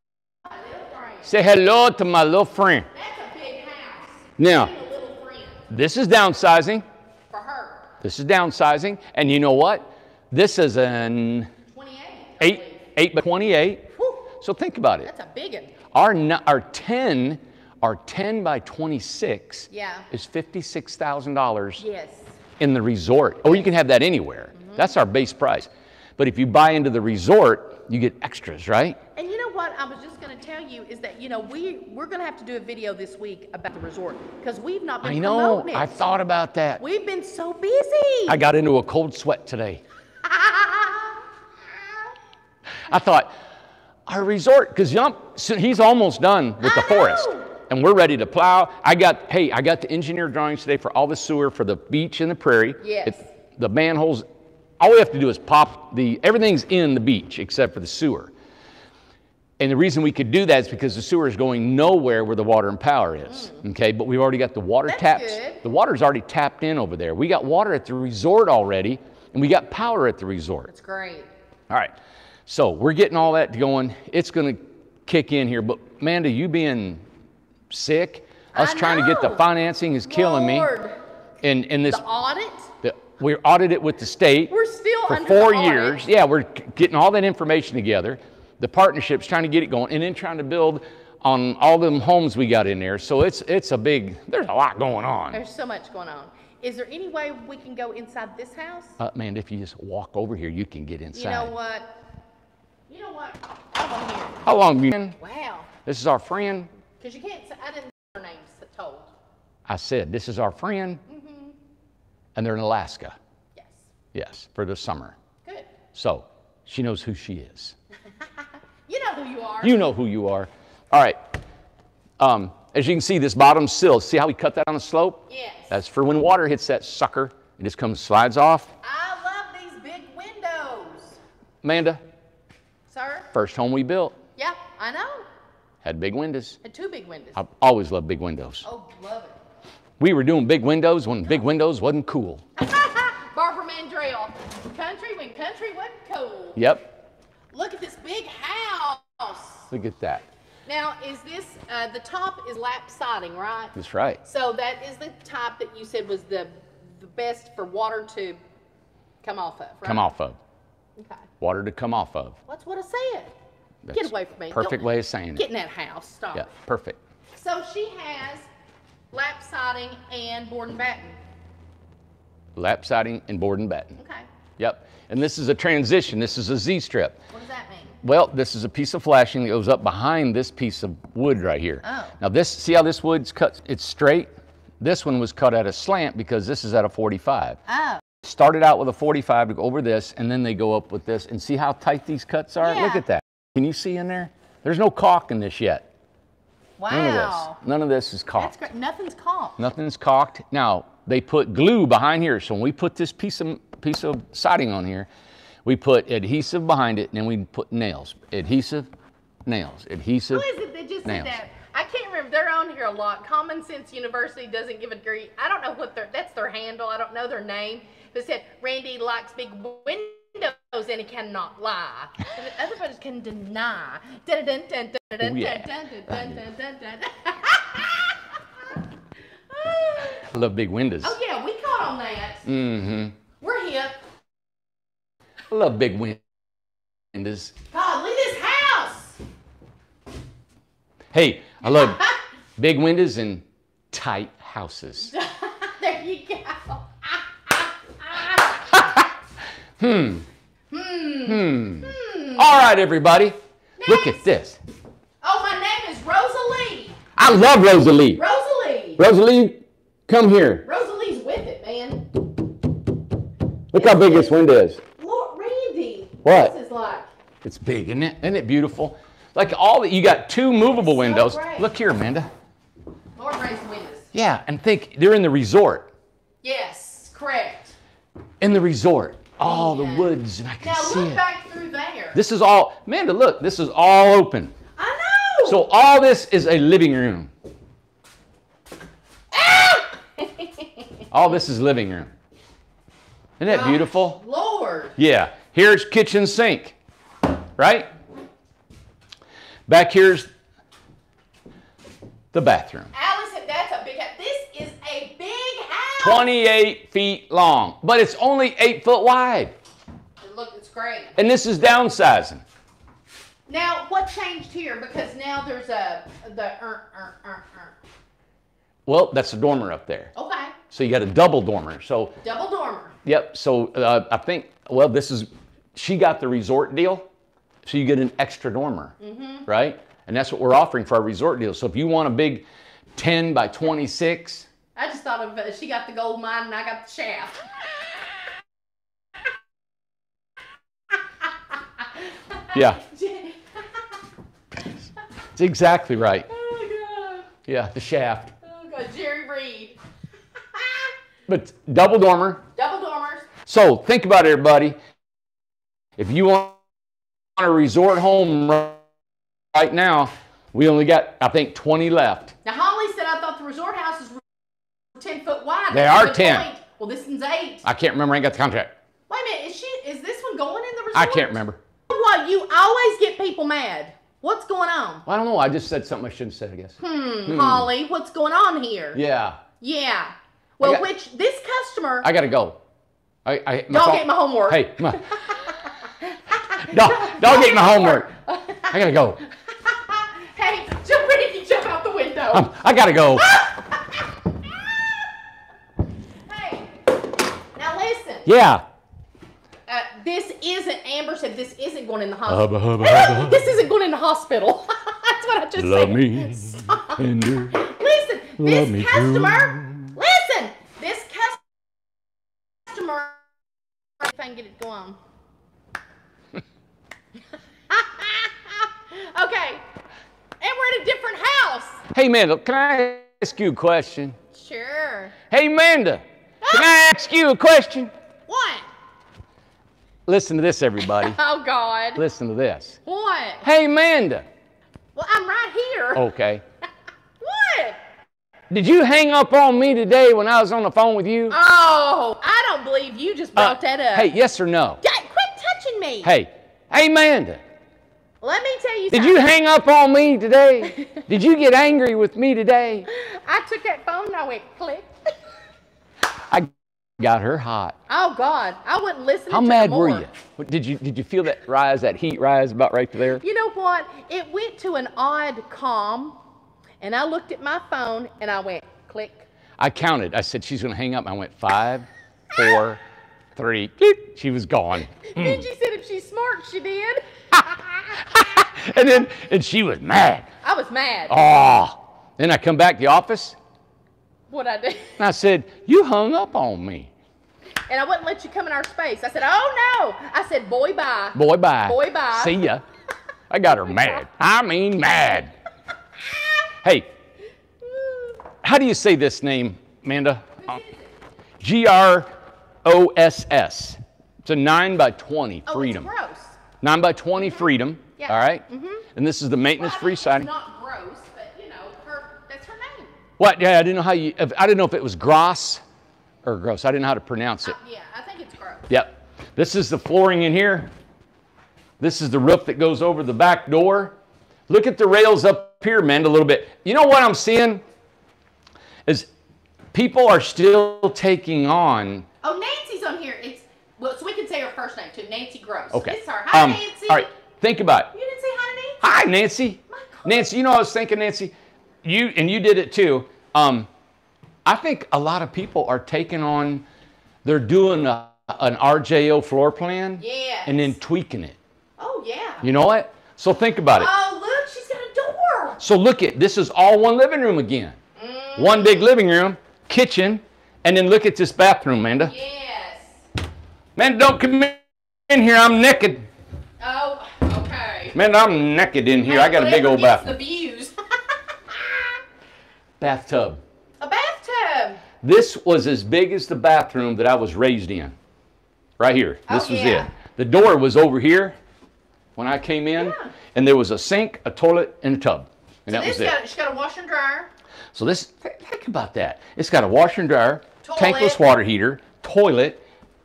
my little friend. Say hello to my little friend. That's a big house. Now, a little friend. this is downsizing. For her. This is downsizing, and you know what? This is an 28. 8 by 28. Whew. So think about it. That's a big one. Our 10 by 26 is $56,000 Yes. in the resort. Or you can have that anywhere. Mm-hmm. That's our base price. But if you buy into the resort, you get extras, right? And you know what I was just going to tell you is that, you know, we're going to have to do a video this week about the resort because we've not been promoting it. I thought about that. We've been so busy. I got into a cold sweat today. I thought, our resort, because he's almost done with the forest. And we're ready to plow. I got the engineer drawings today for all the sewer for the beach and the prairie. Yes. The manholes, all we have to do is everything's in the beach except for the sewer. And the reason we could do that is because the sewer is going nowhere where the water and power is. Okay, but we've already got the water taps. Good. The water's already tapped in over there. We got water at the resort already, and we got power at the resort. That's great. All right, so we're getting all that going. It's going to kick in here, but Amanda, you being sick, us trying to get the financing is killing me. And this the audit? We're audited with the state. We're still for under 4 the years. audit. Yeah, we're getting all that information together. The partnership's trying to get it going, and then trying to build on all them homes we got in there. So it's there's a lot going on. There's so much going on. Is there any way we can go inside this house? Man, if you just walk over here, you can get inside. You know what? You know what? I want to hear it. How long have you been? Wow. This is our friend. Because you can't say, I didn't hear her names told. I said, this is our friend. And they're in Alaska. Yes. Yes, for the summer. Good. So she knows who she is. You know who you are. You know who you are. All right. As you can see, this bottom sill, see how we cut that on the slope? Yes. That's for when water hits that sucker. It just slides off. I love these big windows. Amanda, Sir? first home we built Yeah, I know. had big windows. Had 2 big windows. I've always loved big windows. Oh, love it. We were doing big windows when big windows wasn't cool. Barbara Mandrell. Country when country wasn't cool. Yep. Look at this big house. Look at that. Now, is this, the top is lap siding, right? That's right. So that is the type that you said was the best for water to come off of, right? Come off of. Okay. Water to come off of. That's what I said. That's Get away from me. Perfect way of saying Get it. in that house. Stop. Yeah, perfect. So she has lap siding and board and batten. Lap siding and board and batten. Okay. Yep. And this is a transition. This is a Z-strip. What does that mean? Well, this is a piece of flashing that goes up behind this piece of wood right here. Oh. Now this, see how this wood's cut? It's straight. This one was cut at a slant because this is at a 45. Oh. Started out with a 45 to go over this, and then they go up with this. And see how tight these cuts are? Yeah. Look at that. Can you see in there? There's no caulk in this yet. Wow. None of this. None of this is caulked. That's great. Nothing's caulked. Nothing's caulked. Now, they put glue behind here. So when we put this piece of siding on here, we put adhesive behind it, and then we put nails. Adhesive, nails. Adhesive, Who is it that just nails. said that? I can't remember. They're on here a lot. Common Sense University doesn't give a degree. I don't know what that's their handle. I don't know their name. They said, Randy likes big windows and he cannot lie. And other folks can deny. Dun, dun, dun, dun, dun, Oh, yeah. dun, dun, dun, dun, dun, dun. I love big windows. Oh, yeah, we caught on that. Mm-hmm. We're hip. I love big windows. God, look at this house. Hey, I love big windows and tight houses. There you go. All right, everybody. Look at this. Oh, my name is Rosalie. I love Rosalie. Rosalie. Rosalie, come here. Rosalie's with it, man. Look how big this window is. Lord, Randy. What? This is like. It's big, isn't it? Isn't it beautiful? Like you got 2 movable windows. great. Look here, Amanda. Lord raised the windows. Yeah, and think, they're in the resort. Yes, correct. In the resort. All Yeah. the woods, and I can Now see look it. back through there. This is all, Amanda, look, this is all open. I know. So all this is a living room. All this is living room. Isn't that beautiful? Lord. Yeah. Here's kitchen sink, right? Back here's the bathroom. Allison, that's a big house. This is a big house. 28 feet long, but it's only 8 foot wide. Look, it's great. And this is downsizing. Now, what changed here? Because now there's Well, that's a dormer up there. Okay. So you got a double dormer. So, Double dormer. yep. So I think, well, she got the resort deal. So you get an extra dormer, right? And that's what we're offering for our resort deal. So if you want a big 10 by 26. I just thought of she got the gold mine and I got the shaft. Yeah. It's exactly right. Oh, God. Yeah, the shaft. Oh, God. Jerry Reed. But double dormer. Double dormers. So think about it, everybody. If you want a resort home right now, we only got, I think, 20 left. Now, Holly said I thought the resort houses were 10 foot wide. They That's a are good 10. point. Well, this one's 8. I can't remember. I ain't got the contract. Wait a minute. Is this one going in the resort? I can't remember. What? You always get people mad. What's going on? Well, I don't know. I just said something I shouldn't have said, I guess. Holly, what's going on here? Yeah. Yeah. Well, this customer. I got to go. Don't get my homework. Hey, come on. don't get my homework. I got to go. Hey, jump ready to jump out the window. I got to go. Hey, now listen. Yeah. This isn't, Amber said, this isn't going in the Hubba, hospital. hubba, hubba. This isn't going in the hospital. That's what I just Love said. me Stop. tender. Listen, Love this me customer, listen, this customer, if I can get it going. Okay, and we're at a different house. Hey, Amanda, can I ask you a question? Sure. Hey, Amanda, can I ask you a question? What? Listen to this, everybody. Oh, God. Listen to this. What? Hey, Amanda. Well, I'm right here. Okay. What? Did you hang up on me today when I was on the phone with you? Oh, I don't believe you just brought that up. Hey, yes or no? Quit touching me. Hey, Amanda. Let me tell you Did something. you hang up on me today? Did you get angry with me today? I took that phone and I went click. I got her hot. Oh, God. I wouldn't listen to How her mad more. were you? Did you feel that rise, that heat rise about right there? You know what? It went to an odd calm, and I looked at my phone and I went click. I counted. I said, she's going to hang up. I went 5, 4, 3. Beep. She was gone. Then she said if she's smart, she did. And she was mad. I was mad. Oh. Then I come back to the office, What'd I do? and I said, you hung up on me. And I wouldn't let you come in our space. I said, oh, no. I said, boy, bye. Boy, bye. Boy, bye. See ya. I got her mad. I mean mad. Hey, how do you say this name, Amanda? G-R-O-S-S. It's a 9 by 20 freedom. Oh, it's gross. 9 by 20 freedom. Yeah. All right? Mm-hmm. And this is the maintenance-free siding. It's not gross, but, you know, that's her name. What? Yeah, I didn't know how you, I didn't know if it was gross or gross. I didn't know how to pronounce it. Yeah, I think it's gross. Yep. This is the flooring in here. This is the roof that goes over the back door. Look at the rails up here, man, a little bit. You know what I'm seeing? Is people are still taking on. Oh, Nancy's on here. Well, so we can say her first name too. Nancy Gross. Okay. It's her. Hi, Nancy. All right. Think about it. You didn't say hi to Nancy. Hi, Nancy. Nancy, you know what I was thinking, Nancy? You did it too. I think a lot of people are taking on, they're doing an RJO floor plan. Yes. And then tweaking it. Oh, yeah. You know what? So think about it. Oh, look, she's got a door. So look at, this is all one living room again. One big living room, kitchen, and then look at this bathroom, Amanda. Yes. Man, don't come in here, I'm naked. Oh, okay. Man, I'm naked in here. I got a big old Whatever bathroom. gets the views. Bathtub. A bathtub. This was as big as the bathroom that I was raised in. Right here. This was yeah. it. The door was over here when I came in, Yeah. and there was a sink, a toilet, and a tub. And So that was it. she's got a washer and dryer. So this, think about that. It's got a washer and dryer, Toilet. tankless water heater, toilet,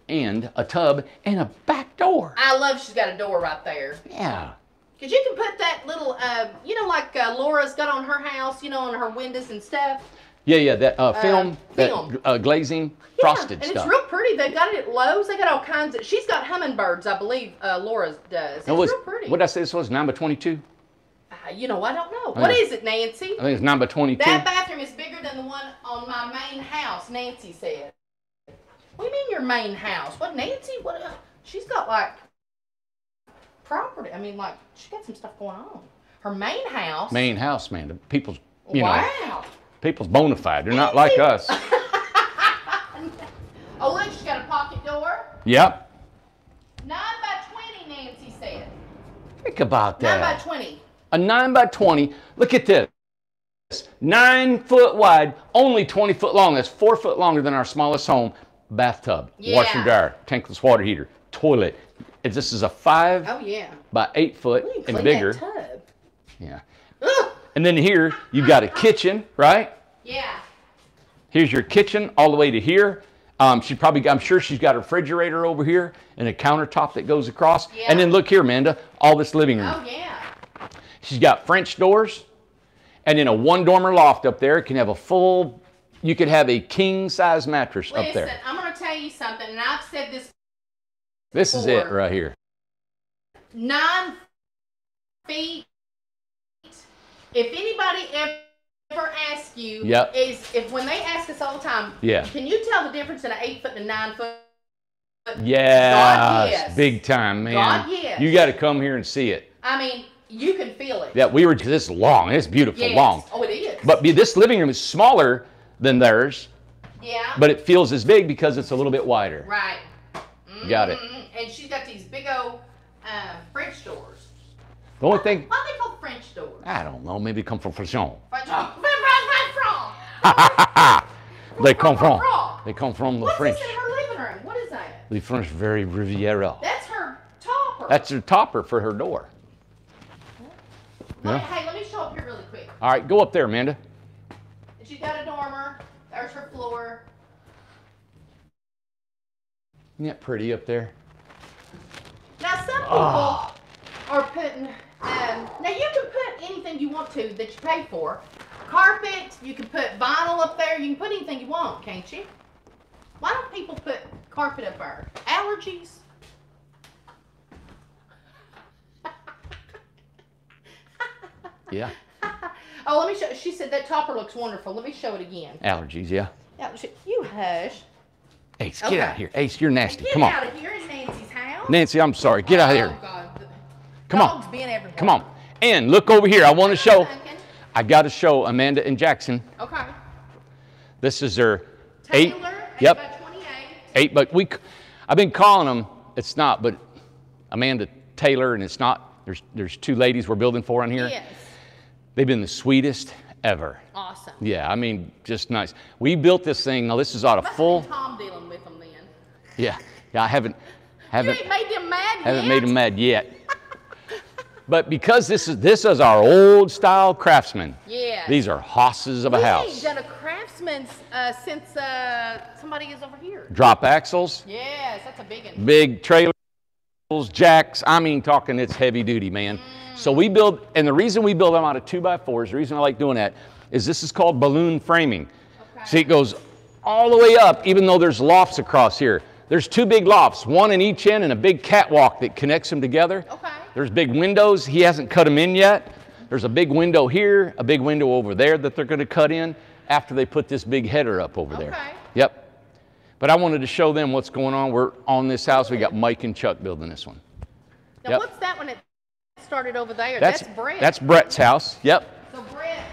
and a tub, and a back door. I love she's got a door right there. Yeah. Because you can put that little, you know, like Laura's got on her house, you know, on her windows and stuff. Yeah, that film, film. that glazing, Yeah, frosted and stuff. it's real pretty. They got it at Lowe's. They got all kinds of. She's got hummingbirds, I believe. Laura does. It's real pretty. What did I say this was? 9 by 22? You know, I don't know. What is it, Nancy? I think it's 9 by 22. That bathroom is bigger than the one on my main house. Nancy said. What do you mean your main house? What, Nancy? What? She's got like property. I mean, like she got some stuff going on. Her main house. Main house, man. The people's, Wow. people's bona fide. They're not like us. Oh, look, she's got a pocket door. Yep. 9 by 20, Nancy said. Think about 9 that. by 20. A 9 by 20. Look at this. 9 foot wide, only 20 foot long. That's 4 foot longer than our smallest home. Bathtub, washer and dryer, tankless water heater, toilet. This is a 5 by 8 foot Ooh, and clean bigger. That tub. Yeah. Ugh. And then here you've got a kitchen, right? Yeah. Here's your kitchen all the way to here. I'm sure she's got a refrigerator over here and a countertop that goes across. Yeah. And then look here, Amanda, all this living room. Oh, yeah. She's got French doors, and in a one-dormer loft up there, it can have a full, you could have a king-size mattress up there. Listen, I'm going to tell you something, and I've said this This is it right here. 9 feet. If anybody ever asks you, Yep. is if when they ask us all the time, Yeah. can you tell the difference in an 8 foot and a 9 foot? Yeah, yes. big time, man. God, yes. You got to come here and see it. I mean, you can feel it. Yeah, we were this long. It's beautiful, Yes. long. Oh, it is. But this living room is smaller than theirs. Yeah. But it feels as big because it's a little bit wider. Right. Got it. And she's got these big old French doors. The only thing, Why are they called French doors? I don't know, maybe come from France. French. They come from the What's French. this in her living room? What is that? The French very Riviera. That's her topper. That's her topper for her door. Hey, let me show up here really quick. All right, go up there, Amanda. She's got a dormer. There's her floor. Isn't that pretty up there? Now, some people are putting, now you can put anything you want to that you pay for. Carpet, you can put vinyl up there, you can put anything you want, can't you? Why don't people put carpet up there? Allergies? Yeah. Oh, let me show, she said that topper looks wonderful. Let me show it again. Allergies, yeah. You hush. Ace, get out of here. Ace, you're nasty. Get Come on. out of here in Nancy's house. Nancy, I'm sorry. Get out of here. Oh, God. Come Dogs on. being everywhere. Come on. And look over here. I want to show. I got to show Amanda and Jackson. Okay. This is their Taylor, 8 Yep. by 28. 8, but I've been calling them. It's not, but Amanda Taylor, and it's not. There's two ladies we're building for on here. Yes. They've been the sweetest ever. Awesome. Yeah, I mean, just nice. We built this thing. Now this is out of Must full. have been Tom dealing with them then. Yeah, I haven't You ain't made them mad yet? haven't made them mad yet. But because this is our old style craftsman. Yeah. These are hosses of a We house. ain't done a craftsman's since somebody is over here. Drop axles, Yes, that's a big one. big trailers, jacks. I mean, talking it's heavy duty, man. So we build, and the reason we build them out of 2x4s, the reason I like doing that, is this is called balloon framing. Okay. See, it goes all the way up, even though there's lofts across here. There's two big lofts, one in each end and a big catwalk that connects them together. Okay. There's big windows. He hasn't cut them in yet. There's a big window here, a big window over there that they're going to cut in after they put this big header up over there. Okay. Yep. But I wanted to show them what's going on. We're on this house. We got Mike and Chuck building this one. Now, Yep. what's that one that started over there? That's Brett. That's Brett's house. Yep. So, Brett,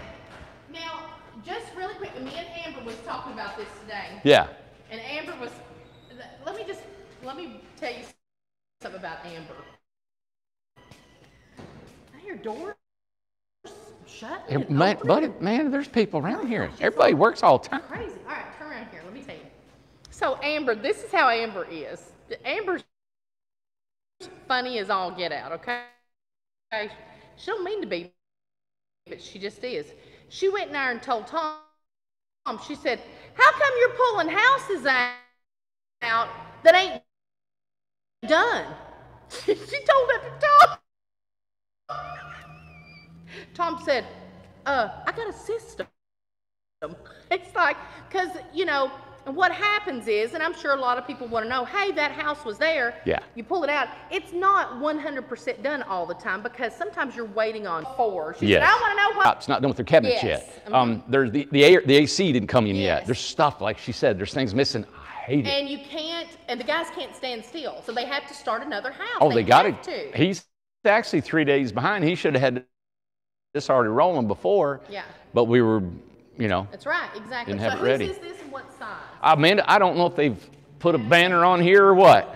now, just really quick, me and Amber was talking about this today. Yeah. And Amber was, let me tell you something about Amber. I hear doors shut and Man, there's people around here. Everybody works all the time. crazy. All right, turn around here. Let me tell you. So Amber, this is how Amber is. Amber's funny as all get out, okay? She don't mean to be, but she just is. She went in there and told Tom, she said, how come you're pulling houses out that ain't done? She told that to Tom. Tom said, I got a system. It's like, because, you know, what happens is, and I'm sure a lot of people want to know, hey, that house was there. Yeah. You pull it out. It's not 100% done all the time because sometimes you're waiting on four. She said, I want to know what. It's not done with their cabinets Yes. yet. There's the AC didn't come in Yes. yet. There's stuff, like she said, there's things missing. I hate it. And you can't, and the guys can't stand still. So they have to start another house. Oh, they got have it. to. He's actually 3 days behind. He should have had this already rolling before. Yeah. But we were, you know. That's right, exactly. Didn't So have it ready. whose is this and what size? Amanda, I don't know if they've put a banner on here or what.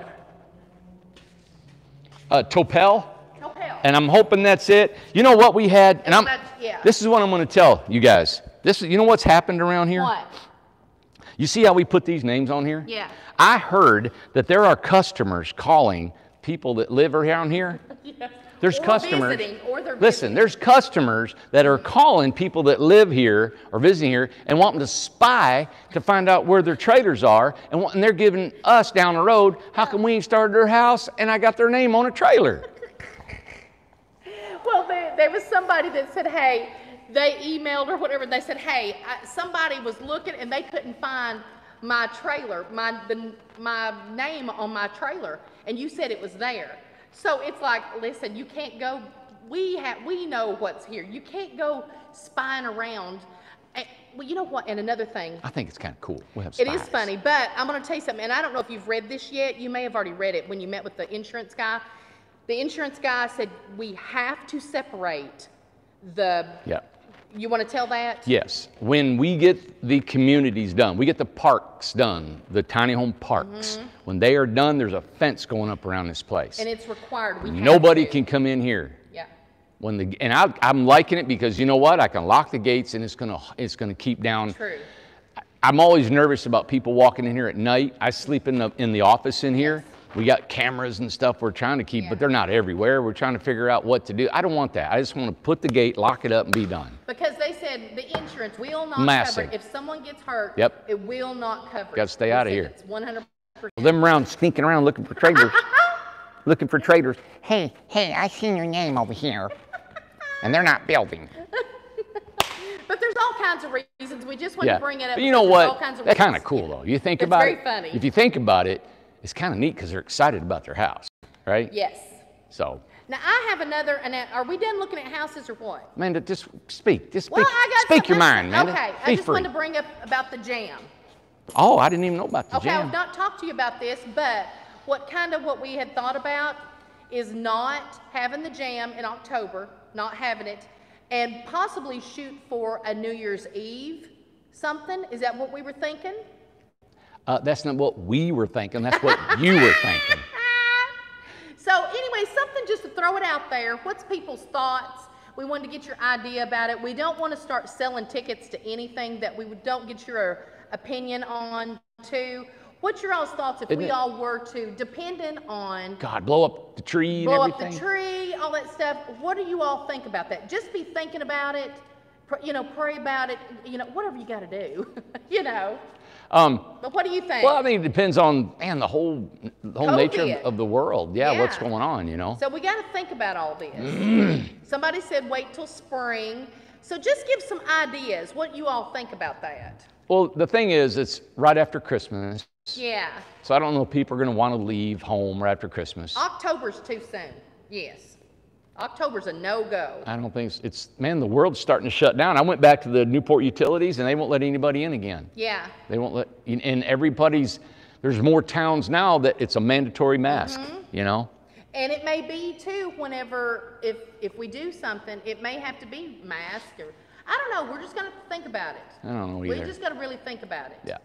Topel. Topel. And I'm hoping that's it. You know what we had? And Yeah. this is what I'm going to tell you guys. You know what's happened around here? What? You see how we put these names on here? Yeah. I heard that there are customers calling people that live around here. Yeah. There's Or customers. visiting, or they're Listen, visiting. there's customers that are calling people that live here or visiting here and wanting to spy to find out where their trailers are, and they're giving us down the road, how come we ain't started their house and I got their name on a trailer? Well, there was somebody that said, hey, they emailed or whatever, and they said, hey, somebody was looking and they couldn't find my trailer, my name on my trailer, and you said it was there. So it's like, listen, you can't go, we know what's here. You can't go spying around Well, you know what? And another thing. I think it's kind of cool. We'll have It spies. is funny, but I'm going to tell you something, and I don't know if you've read this yet. You may have already read it when you met with the insurance guy. The insurance guy said we have to separate the. Yeah. You want to tell that? Yes. When we get the communities done, we get the parks done, the tiny home parks. When they are done, there's a fence going up around this place. And it's required. We have Nobody to. can come in here. Yeah. I'm liking it because you know what? I can lock the gates and it's gonna keep down. True. I'm always nervous about people walking in here at night. I sleep in the office in here. We got cameras and stuff we're trying to keep, but they're not everywhere. We're trying to figure out what to do. I don't want that. I just want to put the gate, lock it up, and be done. Because they said the insurance will not Massive. cover it. If someone gets hurt, Yep. it will not cover it. Got to stay out of here. It's 100%. Them around, sneaking around looking for traders. Looking for traders. Hey, I seen your name over here. And they're not building. But there's all kinds of reasons. We just want to bring it up. But you know because there's all what? kinds of That's kind of reasons. cool, though. You think It's about very it. funny. If you think about it, it's kind of neat because they're excited about their house, right? Yes. So, Now I have another. And are we done looking at houses or what? Amanda, just speak. Just speak. Well, I got speak your something- mind, Amanda. Okay, Be I just free. wanted to bring up about the jam. Oh, I didn't even know about the Okay, jam. I've not talked to you about this, but what we had thought about is not having the jam in October, not having it, and possibly shoot for a New Year's Eve something. Is that what we were thinking? That's not what we were thinking. That's what you were thinking. So anyway, something just to throw it out there. What's people's thoughts? We wanted to get your idea about it. We don't want to start selling tickets to anything that we don't get your opinion on too. What's your all's thoughts if we all were to, depending on God, blow up the tree and blow everything. up the tree, all that stuff? What do you all think about that? Just be thinking about it, pray about it, whatever you got to do, But what do you think? Well, I mean, it depends on, man, the whole nature COVID. of the world. Yeah, what's Yeah. going on, So we got to think about all this. Somebody said wait till spring. So just give some ideas. What you all think about that? Well, the thing is, it's right after Christmas. Yeah. So I don't know if people are going to want to leave home right after Christmas. October's too soon. Yes. October's a no-go. I don't think man, the world's starting to shut down. I went back to the Newport Utilities and they won't let anybody in again. Yeah. They won't let, and there's more towns now that it's a mandatory mask, And it may be too, whenever, if we do something, it may have to be masked or, I don't know, we're just going to think about it. I don't know We either. just got to really think about it. Yeah.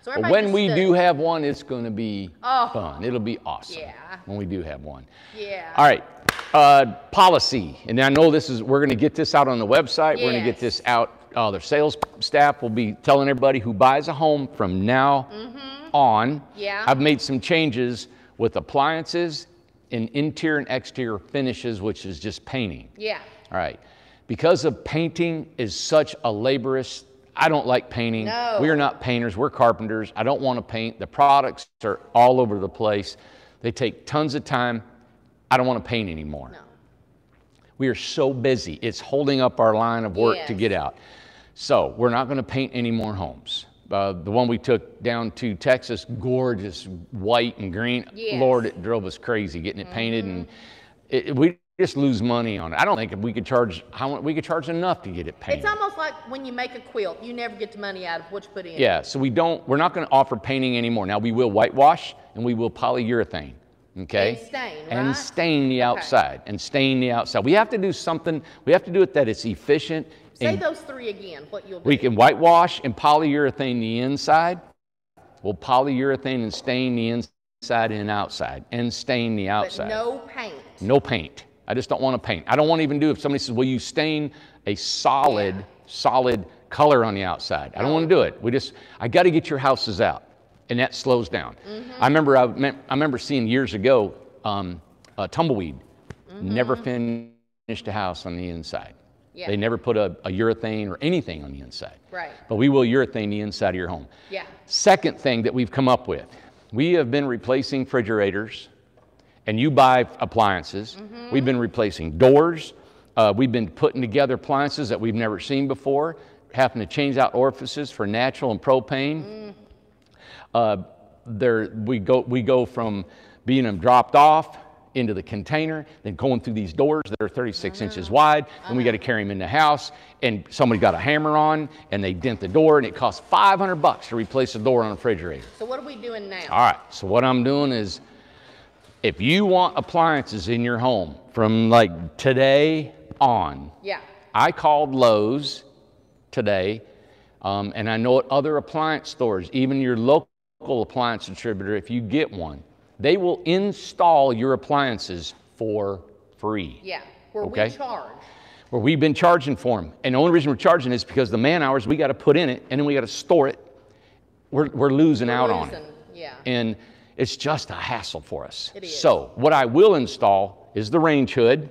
So But everybody when just we stood. do have one, it's going to be Oh. fun. It'll be awesome. Yeah. When we do have one. Yeah. All right. Policy. And I know we're going to get this out on the website. We're going to get Yes. this out. The sales staff will be telling everybody who buys a home from now on. Yeah. I've made some changes with appliances and interior and exterior finishes, which is just painting. Yeah. All right. Because of painting is such a laborious, I don't like painting. No. We are not painters, we're carpenters. I don't want to paint. The products are all over the place. They take tons of time. I don't want to paint anymore. No. We are so busy. It's holding up our line of work to Yes. get out. So we're not going to paint any more homes. The one we took down to Texas, gorgeous white and green. Yes. Lord, it drove us crazy getting it painted, and we just lose money on it. I don't think we could charge charge enough to get it painted. It's almost like when you make a quilt, you never get the money out of what you put in. Yeah, so we're not going to offer painting anymore. Now we will whitewash and we will polyurethane. Okay? And stain, And right? stain the outside. And stain the outside. We have to do something, we have to do it that it's efficient. Say and those three again, what you'll do. we can whitewash and polyurethane the inside. We'll polyurethane and stain the inside and outside. And stain the But outside. no paint. No paint. I just don't want to paint. I don't want to even do if somebody says, will you stain a solid color on the outside? I don't want to do it. I got to get your houses out. And that slows down. I remember seeing years ago, tumbleweed never finished a house on the inside. Yeah. They never put a urethane or anything on the inside. Right. But we will urethane the inside of your home. Yeah. Second thing that we've come up with, we have been replacing refrigerators, and you buy appliances. We've been replacing doors. We've been putting together appliances that we've never seen before, having to change out orifices for natural and propane. We go from being them dropped off into the container, then going through these doors that are 36 inches wide, and we got to carry them in the house, and somebody got a hammer on, and they dent the door, and it costs $500 to replace the door on a refrigerator. So what are we doing now? All right, so what I'm doing is, if you want appliances in your home from like today on, Yeah. I called Lowe's today, and I know at other appliance stores, even your local appliance distributor, if you get one, they will install your appliances for free. Yeah, where we charge. Where we've been charging for them. And the only reason we're charging is because the man hours we got to put in it, and then we got to store it. We're losing out on it. Yeah. And it's just a hassle for us. It is. So what I will install is the range hood,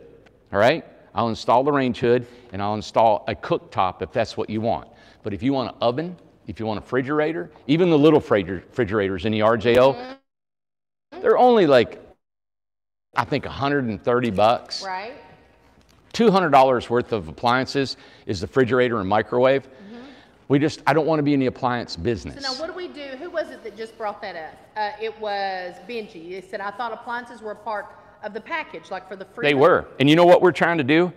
all right? I'll install the range hood, and I'll install a cooktop if that's what you want. But if you want an oven, if you want a refrigerator, even the little refrigerators in the RJO, they're only like, I think, $130. Right. $200 worth of appliances is the refrigerator and microwave. I don't want to be in the appliance business. So now what do we do? Who was it that just brought that up? It was Benji. He said, I thought appliances were a part of the package, like for the free. They were. And you know what we're trying to do?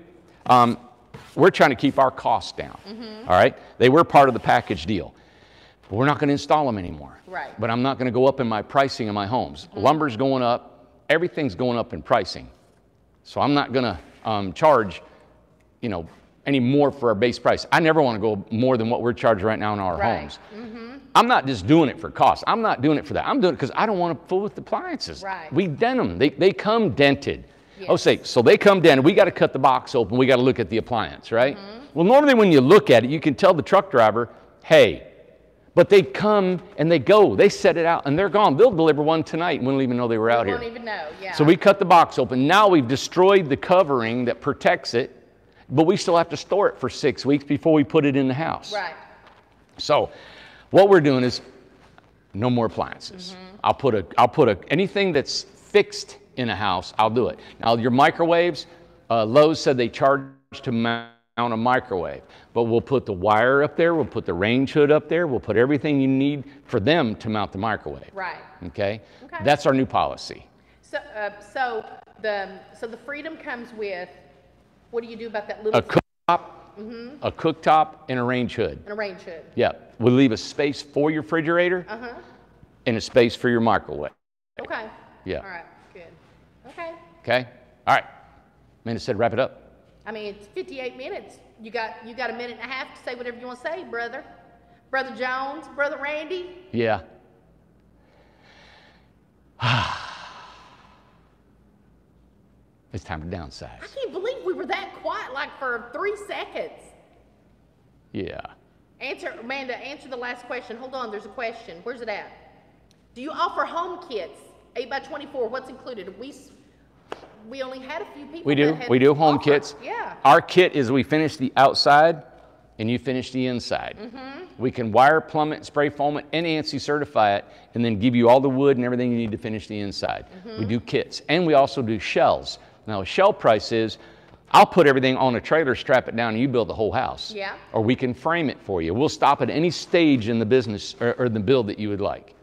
We're trying to keep our costs down. All right? They were part of the package deal. But we're not going to install them anymore. Right. But I'm not going to go up in my pricing in my homes. Lumber's going up. Everything's going up in pricing. So I'm not going to charge, any more for our base price. I never want to go more than what we're charging right now in our homes. I'm not just doing it for cost. I'm not doing it for that. I'm doing it because I don't want to fool with appliances. Right. We dent them. They come dented. Yes. So they come dented. We got to cut the box open. We got to look at the appliance, right? Well, normally when you look at it, you can tell the truck driver, hey, but they come and they go. They set it out and they're gone. They'll deliver one tonight and we don't even know they were out here. We won't even know, yeah. So we cut the box open. Now we've destroyed the covering that protects it, but we still have to store it for 6 weeks before we put it in the house. Right. So what we're doing is no more appliances. I'll put anything that's fixed in a house, I'll do it. Now your microwaves, Lowe's said they charge to mount a microwave, but we'll put the wire up there, we'll put the range hood up there, we'll put everything you need for them to mount the microwave. Right. Okay? That's our new policy. So the freedom comes with, what do you do about that little? A cooktop and a range hood. And a range hood. Yeah. We'll leave a space for your refrigerator and a space for your microwave. Okay. Yeah. All right. Good. Okay. Okay? All right. Amanda said wrap it up. I mean, it's 58 minutes. You got a minute and a half to say whatever you want to say, brother. Brother Jones, Brother Randy. Yeah. It's time to downsize. I can't believe we were that quiet, like for 3 seconds. Yeah. Amanda, answer the last question. Hold on, there's a question. Where's it at? Do you offer home kits, 8x24? What's included? We only had a few people. We do home offered. kits. Yeah. Our kit is we finish the outside and you finish the inside. We can wire, plumb it, spray foam it, and ANSI certify it, and then give you all the wood and everything you need to finish the inside. We do kits, and we also do shells. Now, a shell price is, I'll put everything on a trailer, strap it down, and you build the whole house. Yeah. Or we can frame it for you. We'll stop at any stage in the business or the build that you would like.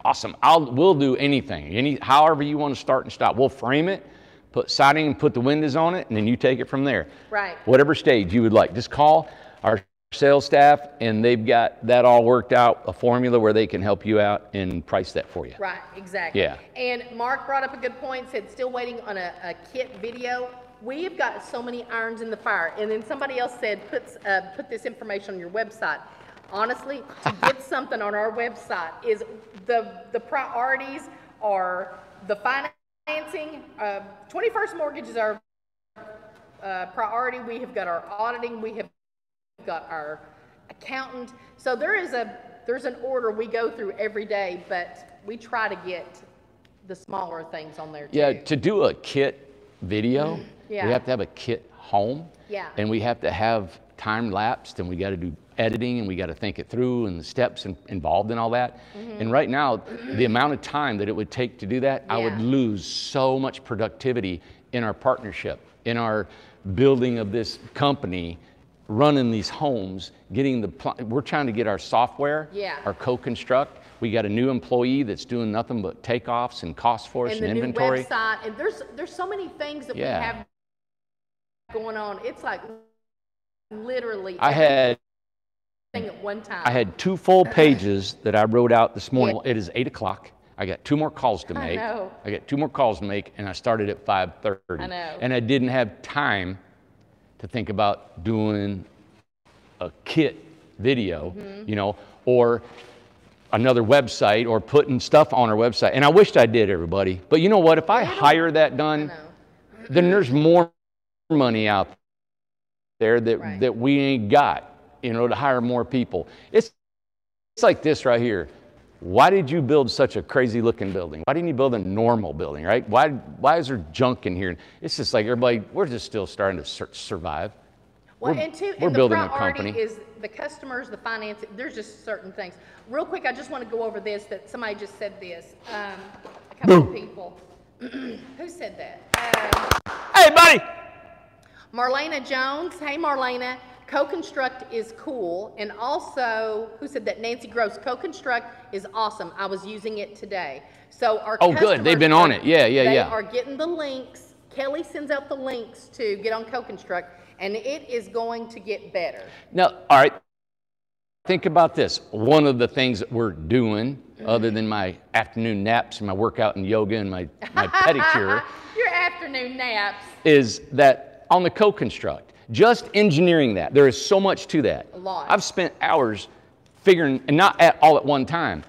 Awesome. We'll do anything, however you want to start and stop. We'll frame it, put siding and put the windows on it, and then you take it from there. Right. Whatever stage you would like. Just call our sales staff, and they've got that all worked out, a formula where they can help you out and price that for you. Right, exactly. Yeah. And Mark brought up a good point, said still waiting on a kit video. We have got so many irons in the fire. And then somebody else said, put this information on your website. Honestly, to get something on our website is the priorities are the financing. 21st Mortgage is our priority. We have got our auditing. We have got our accountant. So there's an order we go through every day, but we try to get the smaller things on there too. Yeah, to do a kit video, we have to have a kit home. Yeah. And we have to have time lapsed, and we got to do editing, and we got to think it through and the steps involved in all that. And right now, the amount of time that it would take to do that, I would lose so much productivity in our partnership, in our building of this company running these homes, we're trying to get our software, Yeah. our co-construct. We got a new employee that's doing nothing but takeoffs and cost for us and inventory. And the new website, and there's so many things that we have going on. It's like literally everything at one time. I had 2 full pages that I wrote out this morning. It is 8 o'clock. I got 2 more calls to make. I know. I got 2 more calls to make, and I started at 5:30. I know. And I didn't have time to think about doing a kit video, you know, or another website, or putting stuff on our website. And I wished I did, everybody. But you know what? If I hire that done, then there's more money out there that we ain't got, you know, to hire more people. It's like this right here. Why did you build such a crazy looking building? Why didn't you build a normal building, right? Why is there junk in here? It's just like everybody, we're just still starting to survive. Well, we're building a company. Is the customers, the finance, there's just certain things. Real quick, I just want to go over this, that somebody just said this. A couple of people. Who said that? Hey, buddy! Marlena Jones. Hey, Marlena. Co-construct is cool. And also, who said that? Nancy Gross. Co-construct is awesome. I was using it today. So our good. They've been on it. Yeah. They are getting the links. Kelly sends out the links to get on Co-construct, and it is going to get better. Now, all right. Think about this. One of the things that we're doing, other than my afternoon naps and my workout and yoga and my pedicure, your afternoon naps, is that on the co-construct, just engineering that, there is so much to that. A lot. I've spent hours figuring, and not all at one time.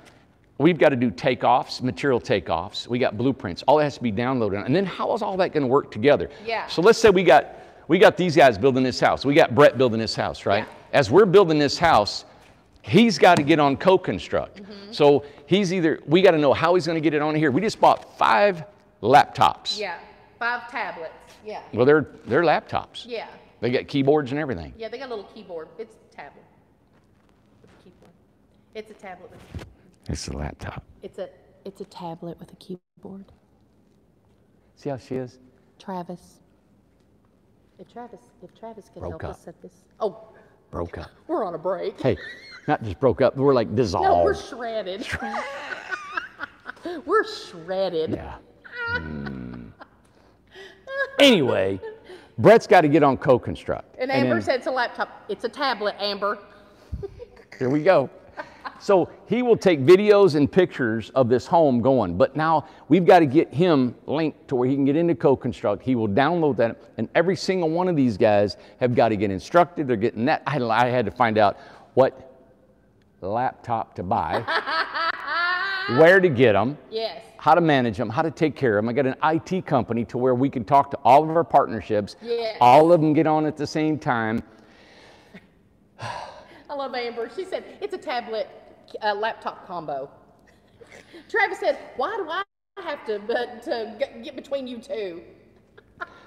We've got to do takeoffs, material takeoffs. We got blueprints. All that has to be downloaded. And then how is all that going to work together? Yeah. So let's say we got these guys building this house. We got Brett building this house, right? Yeah. As we're building this house, he's got to get on co-construct. So we got to know how he's going to get it on here. We just bought 5 laptops. Yeah, 5 tablets. Yeah. Well, they're laptops. Yeah. They got keyboards and everything. Yeah, they got a little keyboard. It's a tablet with a keyboard. It's a tablet with. It's a laptop. It's a tablet with a keyboard. See how she is? Travis. If Travis can Broke help up. us set this. Oh, Broke up. we're on a break. Hey, not just broke up, we're like dissolved. No, we're shredded. We're shredded. Yeah. Anyway, Brett's got to get on co-construct. And Amber said it's a laptop. It's a tablet, Amber. Here we go. So he will take videos and pictures of this home going, but now we've got to get him linked to where he can get into co-construct. He will download that, and every single one of these guys have got to get instructed. They're getting that. I had to find out what laptop to buy, where to get them, Yes. how to manage them, how to take care of them. I got an IT company to where we can talk to all of our partnerships. Yes. All of them get on at the same time. I love Amber. She said it's a tablet laptop combo. Travis said, why do I have to get between you two?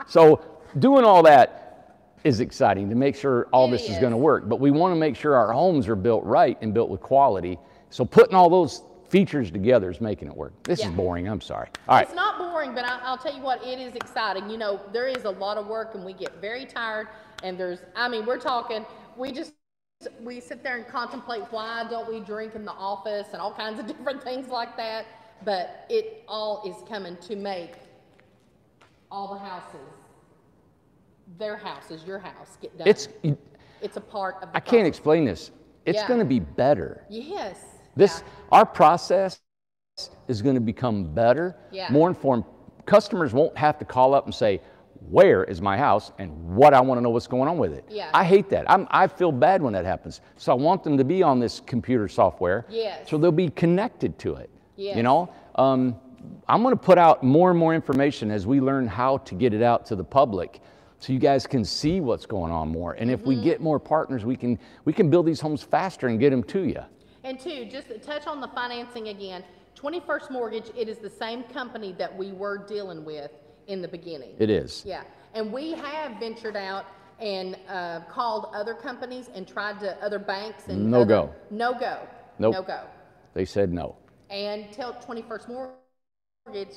So doing all that is exciting to make sure all It this is is. going to work. But we want to make sure our homes are built right and built with quality. So putting all those features together is making it work. This is boring. I'm sorry. All right. It's not boring, but I'll tell you what, it is exciting. You know, there is a lot of work and we get very tired, and we're talking, we sit there and contemplate why don't we drink in the office and all kinds of different things like that. But it all is coming to make all the houses, their houses, your house, get done. It's a part of the I can't explain this. It's going to be better. Yes. Our process is going to become better, more informed. Customers won't have to call up and say, where is my house and what I want to know what's going on with it. Yeah. I hate that. I feel bad when that happens. So I want them to be on this computer software. Yes. So they'll be connected to it. Yes. You know, I'm going to put out more and more information as we learn how to get it out to the public, so you guys can see what's going on more. And if we get more partners, we can build these homes faster and get them to you. And two, just to touch on the financing again, 21st Mortgage, it is the same company that we were dealing with in the beginning. It is. Yeah, and we have ventured out and called other companies and tried to other banks and No go. No go. Nope. No go. They said no. And 21st Mortgage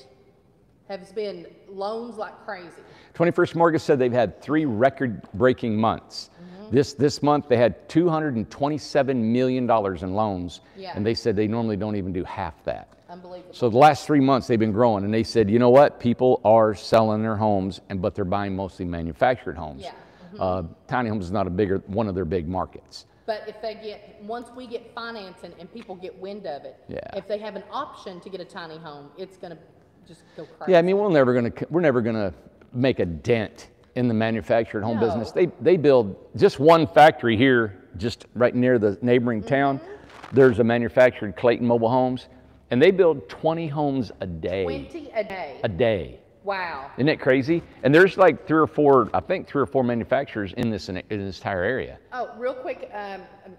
has been loans like crazy. 21st Mortgage said they've had 3 record-breaking months. This month they had $227 million in loans, Yeah. and they said they normally don't even do half that. Unbelievable. So the last 3 months they've been growing, and they said, you know what? People are selling their homes, but they're buying mostly manufactured homes. Yeah. Tiny homes is not one of their big markets. But if once we get financing and people get wind of it, Yeah. if they have an option to get a tiny home, it's going to just go crazy. Yeah, I mean, we're never gonna make a dent in the manufactured home No. business. They build just one factory here, just right near the neighboring town. There's a manufactured Clayton Mobile Homes, and they build 20 homes a day. 20 a day. A day. Wow. Isn't that crazy? And there's like three or four manufacturers in this entire area. Oh, real quick,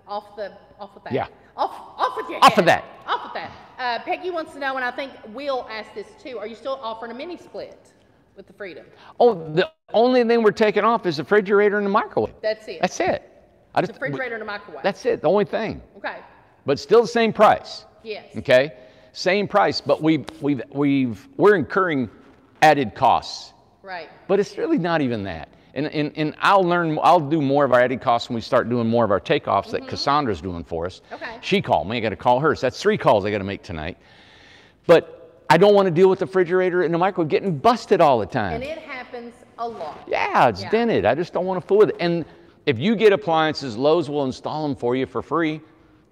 off of that. Yeah. Off with your Off head. of that. Off of that. Peggy wants to know, and I think Will asked this too, are you still offering a mini split with the Freedom? Oh, the only thing we're taking off is the refrigerator and the microwave. That's it. That's it. The refrigerator and a microwave. That's it, the only thing. Okay. But still the same price. Yes. Okay? Same price, but we're incurring added costs. Right. But it's really not even that. And I'll do more of our added costs when we start doing more of our takeoffs that Cassandra's doing for us. Okay. She called me, I gotta call her. So that's 3 calls I gotta make tonight. But I don't want to deal with the refrigerator and the microwave getting busted all the time. And it happens a lot. Yeah, it's dented. I just don't want to fool with it. And if you get appliances, Lowe's will install them for you for free.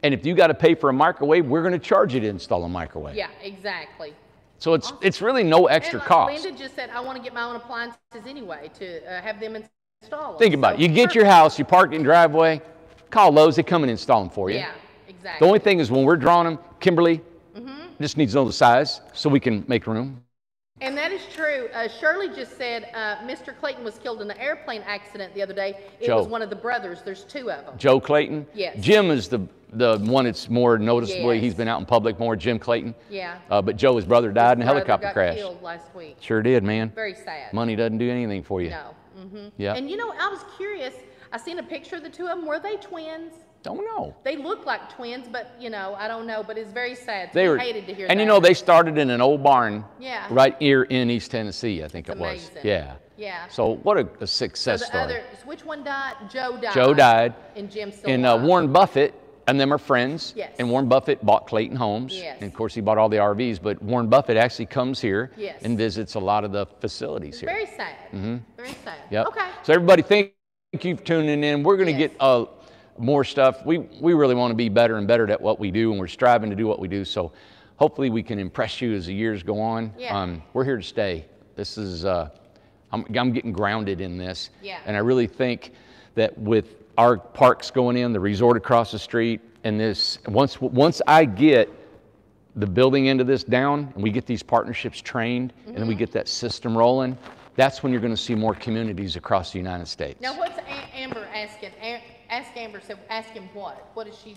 And if you got to pay for a microwave, we're going to charge you to install a microwave. Yeah, exactly. So it's really no extra and cost. Linda just said, I want to get my own appliances anyway to have them install them. Think about it. You get your house, you park it in your driveway, call Lowe's, they come and install them for you. Yeah, exactly. The only thing is when we're drawing them, Kimberly just needs to know the size so we can make room. And that is true. Shirley just said Mr. Clayton was killed in an airplane accident the other day. It was one of the brothers. There's 2 of them. Joe Clayton? Yes. Jim is the one that's more noticeably. Yes. He's been out in public more, Jim Clayton. Yeah. But Joe, his brother, died in a helicopter crash. Killed last week. Sure did, man. Very sad. Money doesn't do anything for you. No. Yeah. And you know, I was curious. I seen a picture of the 2 of them. Were they twins? Don't know. They look like twins, but you know, I don't know. But it's very sad. They were hated to hear and that. you know, they started in an old barn. Yeah. Right here in East Tennessee, I think it was. Amazing. Yeah. Yeah. So what a success So the story. others, which one died? Joe died. Joe died. And Jim still And alive. Warren Buffett and them are friends. Yes. And Warren Buffett bought Clayton Homes. Yes. And of course he bought all the RVs, but Warren Buffett actually comes here Yes. and visits a lot of the facilities It's here. very sad. Very sad. Yep. Okay. So everybody, thank you for tuning in. We're going to Yes. get more stuff. We really want to be better and better at what we do, and we're striving to do what we do. So hopefully we can impress you as the years go on. Yeah. We're here to stay. This is I'm getting grounded in this. Yeah. And I really think that with our parks going in, the resort across the street, and this once I get the building end of this down and we get these partnerships trained and then we get that system rolling, that's when you're going to see more communities across the United States. Now, what's Amber asking? Ask Amber. Said, ask him what? What is she?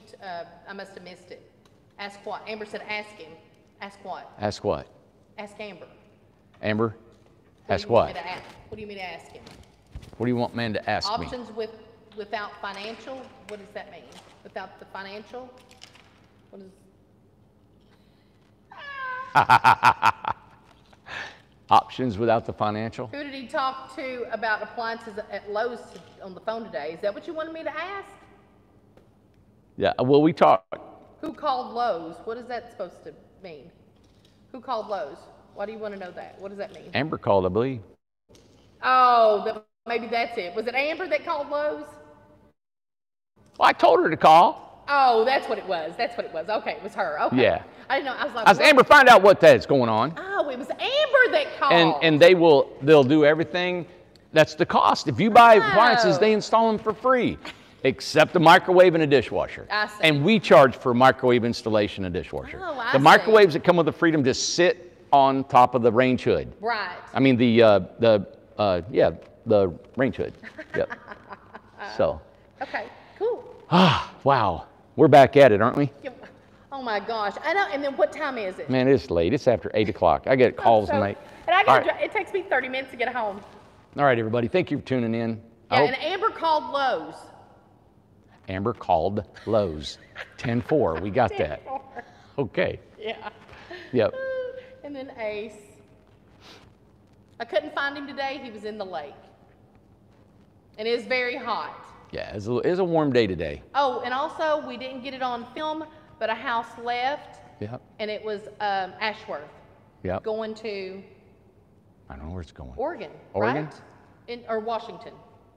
I must have missed it. Ask what? Amber said, ask him. Ask what? Ask what? Ask Amber. Amber? Ask What what? do you want me to ask? What do you mean to ask him? What do you want man to ask me? Options without financial? What does that mean? Without the financial? What is? Options without the financial? Who did he talk to about appliances at Lowe's on the phone today? Is that what you wanted me to ask? Yeah, well, we talked. Who called Lowe's? What is that supposed to mean? Who called Lowe's? Why do you want to know that? What does that mean? Amber called, I believe. Oh, maybe that's it. Was it Amber that called Lowe's? Well, I told her to call. Oh, that's what it was. That's what it was. Okay, it was her. Okay. Yeah. I didn't know. I was like, I said, Amber, find out what that's going on. Oh, it was Amber that called. And they'll do everything. That's the cost. If you buy appliances, they install them for free, except the microwave and a dishwasher. I see. And we charge for microwave installation and dishwasher. Oh, I the see. microwaves that come with the Freedom just sit on top of the range hood. Right. I mean the range hood. Yep. So. Okay, cool. Wow. We're back at it, aren't we? Oh my gosh. I know. And then what time is it? Man, it's late. It's after 8 o'clock. I get calls tonight. And I All got it takes me 30 minutes to get home. All right, everybody. Thank you for tuning in. Yeah, and Amber called Lowe's. Amber called Lowe's. 10-4. We got that. 10-4. Okay. Yeah. Yep. And then Ace. I couldn't find him today. He was in the lake. And it is very hot. Yeah, it was a warm day today. Oh, and also we didn't get it on film, but a house left. Yep. And it was Ashworth. Yep. Going to I don't know where it's going. Oregon. Oregon? Right? Or Washington.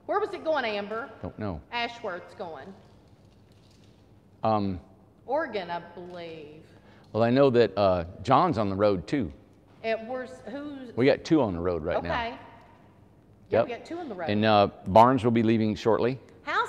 Where was it going, Amber? Don't know. Ashworth's going. Oregon, I believe. Well, I know that John's on the road too. Who's? We got 2 on the road right now. Okay. Yeah, we got 2 on the road. And Barnes will be leaving shortly. House,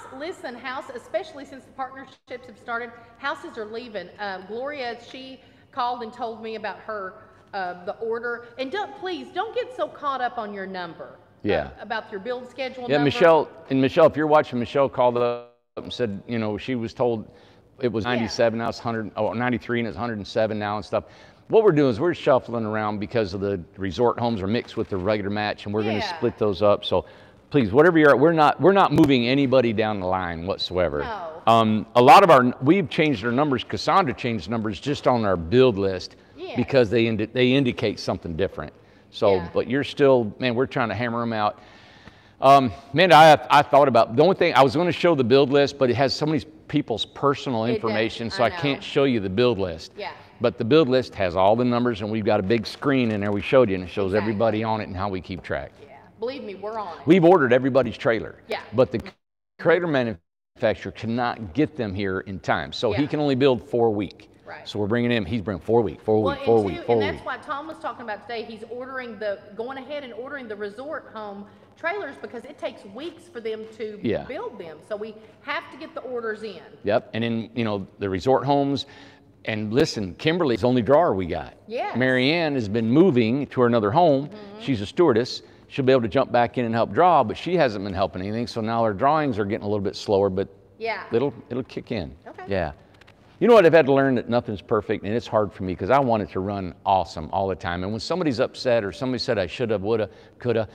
especially since the partnerships have started, houses are leaving. Gloria, she called and told me about her, the order. And please, don't get so caught up on your number. Yeah. About your build schedule Yeah, number. Michelle, if you're watching, Michelle called up and said, you know, she was told it was 97, now it's 93, and it's 107 now and stuff. What we're doing is we're shuffling around because of the resort homes are mixed with the regular match, and we're going to split those up. So please, whatever you're at, we're not moving anybody down the line whatsoever. No. A lot of we've changed our numbers. Cassandra changed numbers just on our build list because they indicate something different. So, but you're still, man, we're trying to hammer them out. Man, I thought about, the only thing, I was going to show the build list, but it has so many people's personal information, so I can't show you the build list. Yeah. But the build list has all the numbers, and we've got a big screen in there we showed you, and it shows everybody on it and how we keep track. Yeah, believe me, we're on it. We've ordered everybody's trailer. Yeah. But the trailer manufacturer cannot get them here in time, so he can only build 4 week. Right. So we're bringing him, he's bringing 4 week, 4 week, 4 week, 4 week. And that's what Tom was talking about today. He's going ahead and ordering the resort home trailers because it takes weeks for them to build them. So we have to get the orders in. Yep, and then, you know, the resort homes, and listen, Kimberly's the only drawer we got. Yeah. Marianne has been moving to another home. She's a stewardess. She'll be able to jump back in and help draw, but she hasn't been helping anything, so now our drawings are getting a little bit slower, but it'll kick in. Okay. Yeah. You know what, I've had to learn that nothing's perfect, and it's hard for me because I want it to run awesome all the time. And when somebody's upset or somebody said I should have, would have, could have,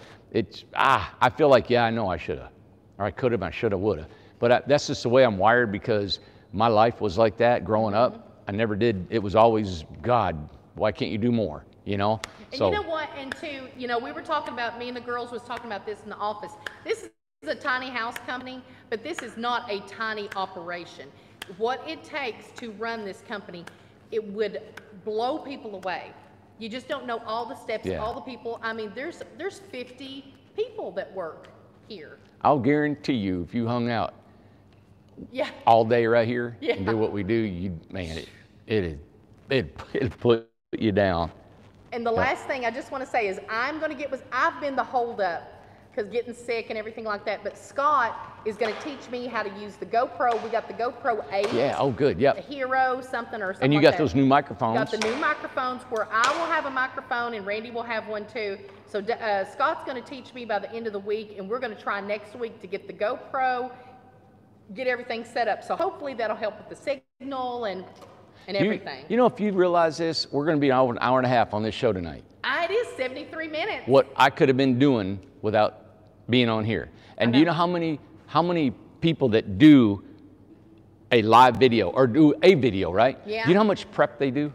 I feel like, I know I should have, or I could have, I should have, would have. But that's just the way I'm wired because my life was like that growing up. I never did. It was always, God, why can't you do more? You know? And you know what? And two, you know, we were talking about, me and the girls was talking about this in the office. This is a tiny house company, but this is not a tiny operation. What it takes to run this company, it would blow people away. You just don't know all the steps, all the people. I mean, there's 50 people that work here. I'll guarantee you, if you hung out all day right here and do what we do, it'd put you down. And the last thing I just want to say is I've been the holdup because getting sick and everything like that, but Scott is going to teach me how to use the GoPro. We got the GoPro 8. Yeah, oh good, yep. The Hero something or something. And you got those new microphones. Got the new microphones where I will have a microphone and Randy will have one too. So Scott's going to teach me by the end of the week, and we're going to try next week to get the GoPro, get everything set up. So hopefully that'll help with the signal and everything. You know, if you realize this, we're going to be an hour and a half on this show tonight. It is 73 minutes. What I could have been doing without being on here. And do you know how many people that do a live video or do a video, right? Yeah. Do you know how much prep they do?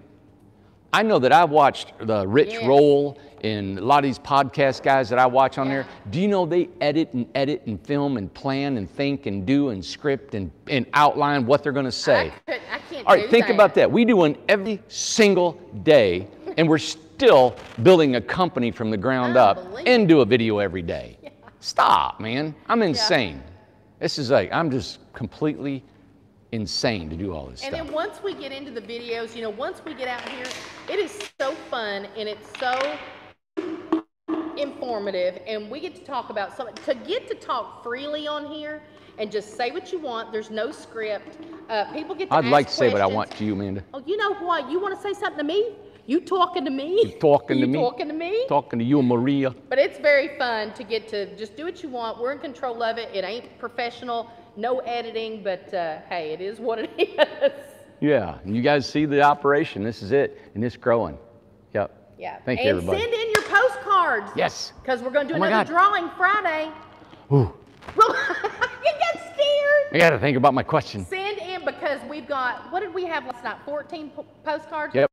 I know that I've watched the Rich Roll and a lot of these podcast guys that I watch on there. Do you know they edit and film and plan and think and do and script and outline what they're going to say? I can't All right, think about that. We do one every single day, and we're still building a company from the ground up and do a video every day. Stop, man. I'm insane. This is I'm just completely insane to do all this stuff. And then once we get into the videos, you know, once we get out here, it is so fun and it's so informative, and we get to talk about something. To get to talk freely on here and just say what you want. There's no script. People get to ask I'd like to say what I questions. want to you, Amanda. Oh, you know what? You want to say something to me? You talking to me? You talking to me? Talking to me? Talking to you and Maria. But it's very fun to get to just do what you want. We're in control of it. It ain't professional, no editing, but hey, it is what it is. Yeah, and you guys see the operation. This is it, and it's growing. Yep. Yeah. Thank you, everybody. And send in your postcards. Yes. Because we're going to do another drawing Friday. Ooh. You got scared. I got to think about my question. Send in, because we've got, what did we have last night? 14 postcards? Yep.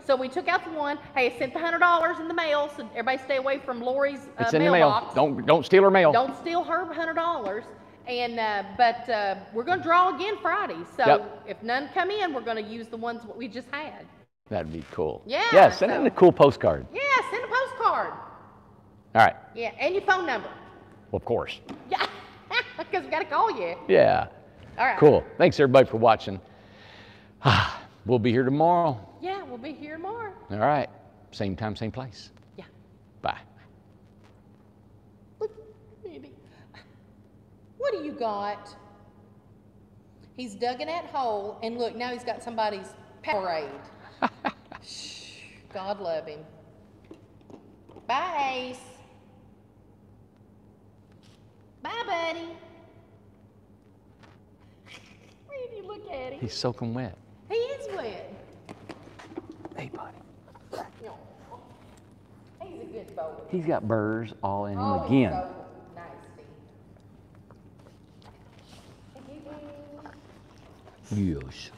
So we took out the one. Hey, I sent the $100 in the mail, so everybody stay away from Lori's It's in the mail. mailbox. Don't steal her mail. Don't steal her $100. And but we're going to draw again Friday. So Yep. if none come in, we're going to use the ones we just had. That'd be cool. Yeah, Yeah, send in a cool postcard. Yeah, send a postcard. All right. Yeah, and your phone number. Well, of course. Yeah, because we got to call you. Yeah. All right. Cool. Thanks, everybody, for watching. We'll be here tomorrow. Yeah, we'll be here tomorrow. All right. Same time, same place. Yeah. Bye. Look, Andy. What do you got? He's dug in that hole, and look, now he's got somebody's Powerade. Shh, God love him. Bye, Ace. Bye, buddy. Randy, look at him. He's soaking wet. He is wet. Hey, buddy. Aw. He's a good boy. He's got burrs all in him Oh, again. so nasty. Yes.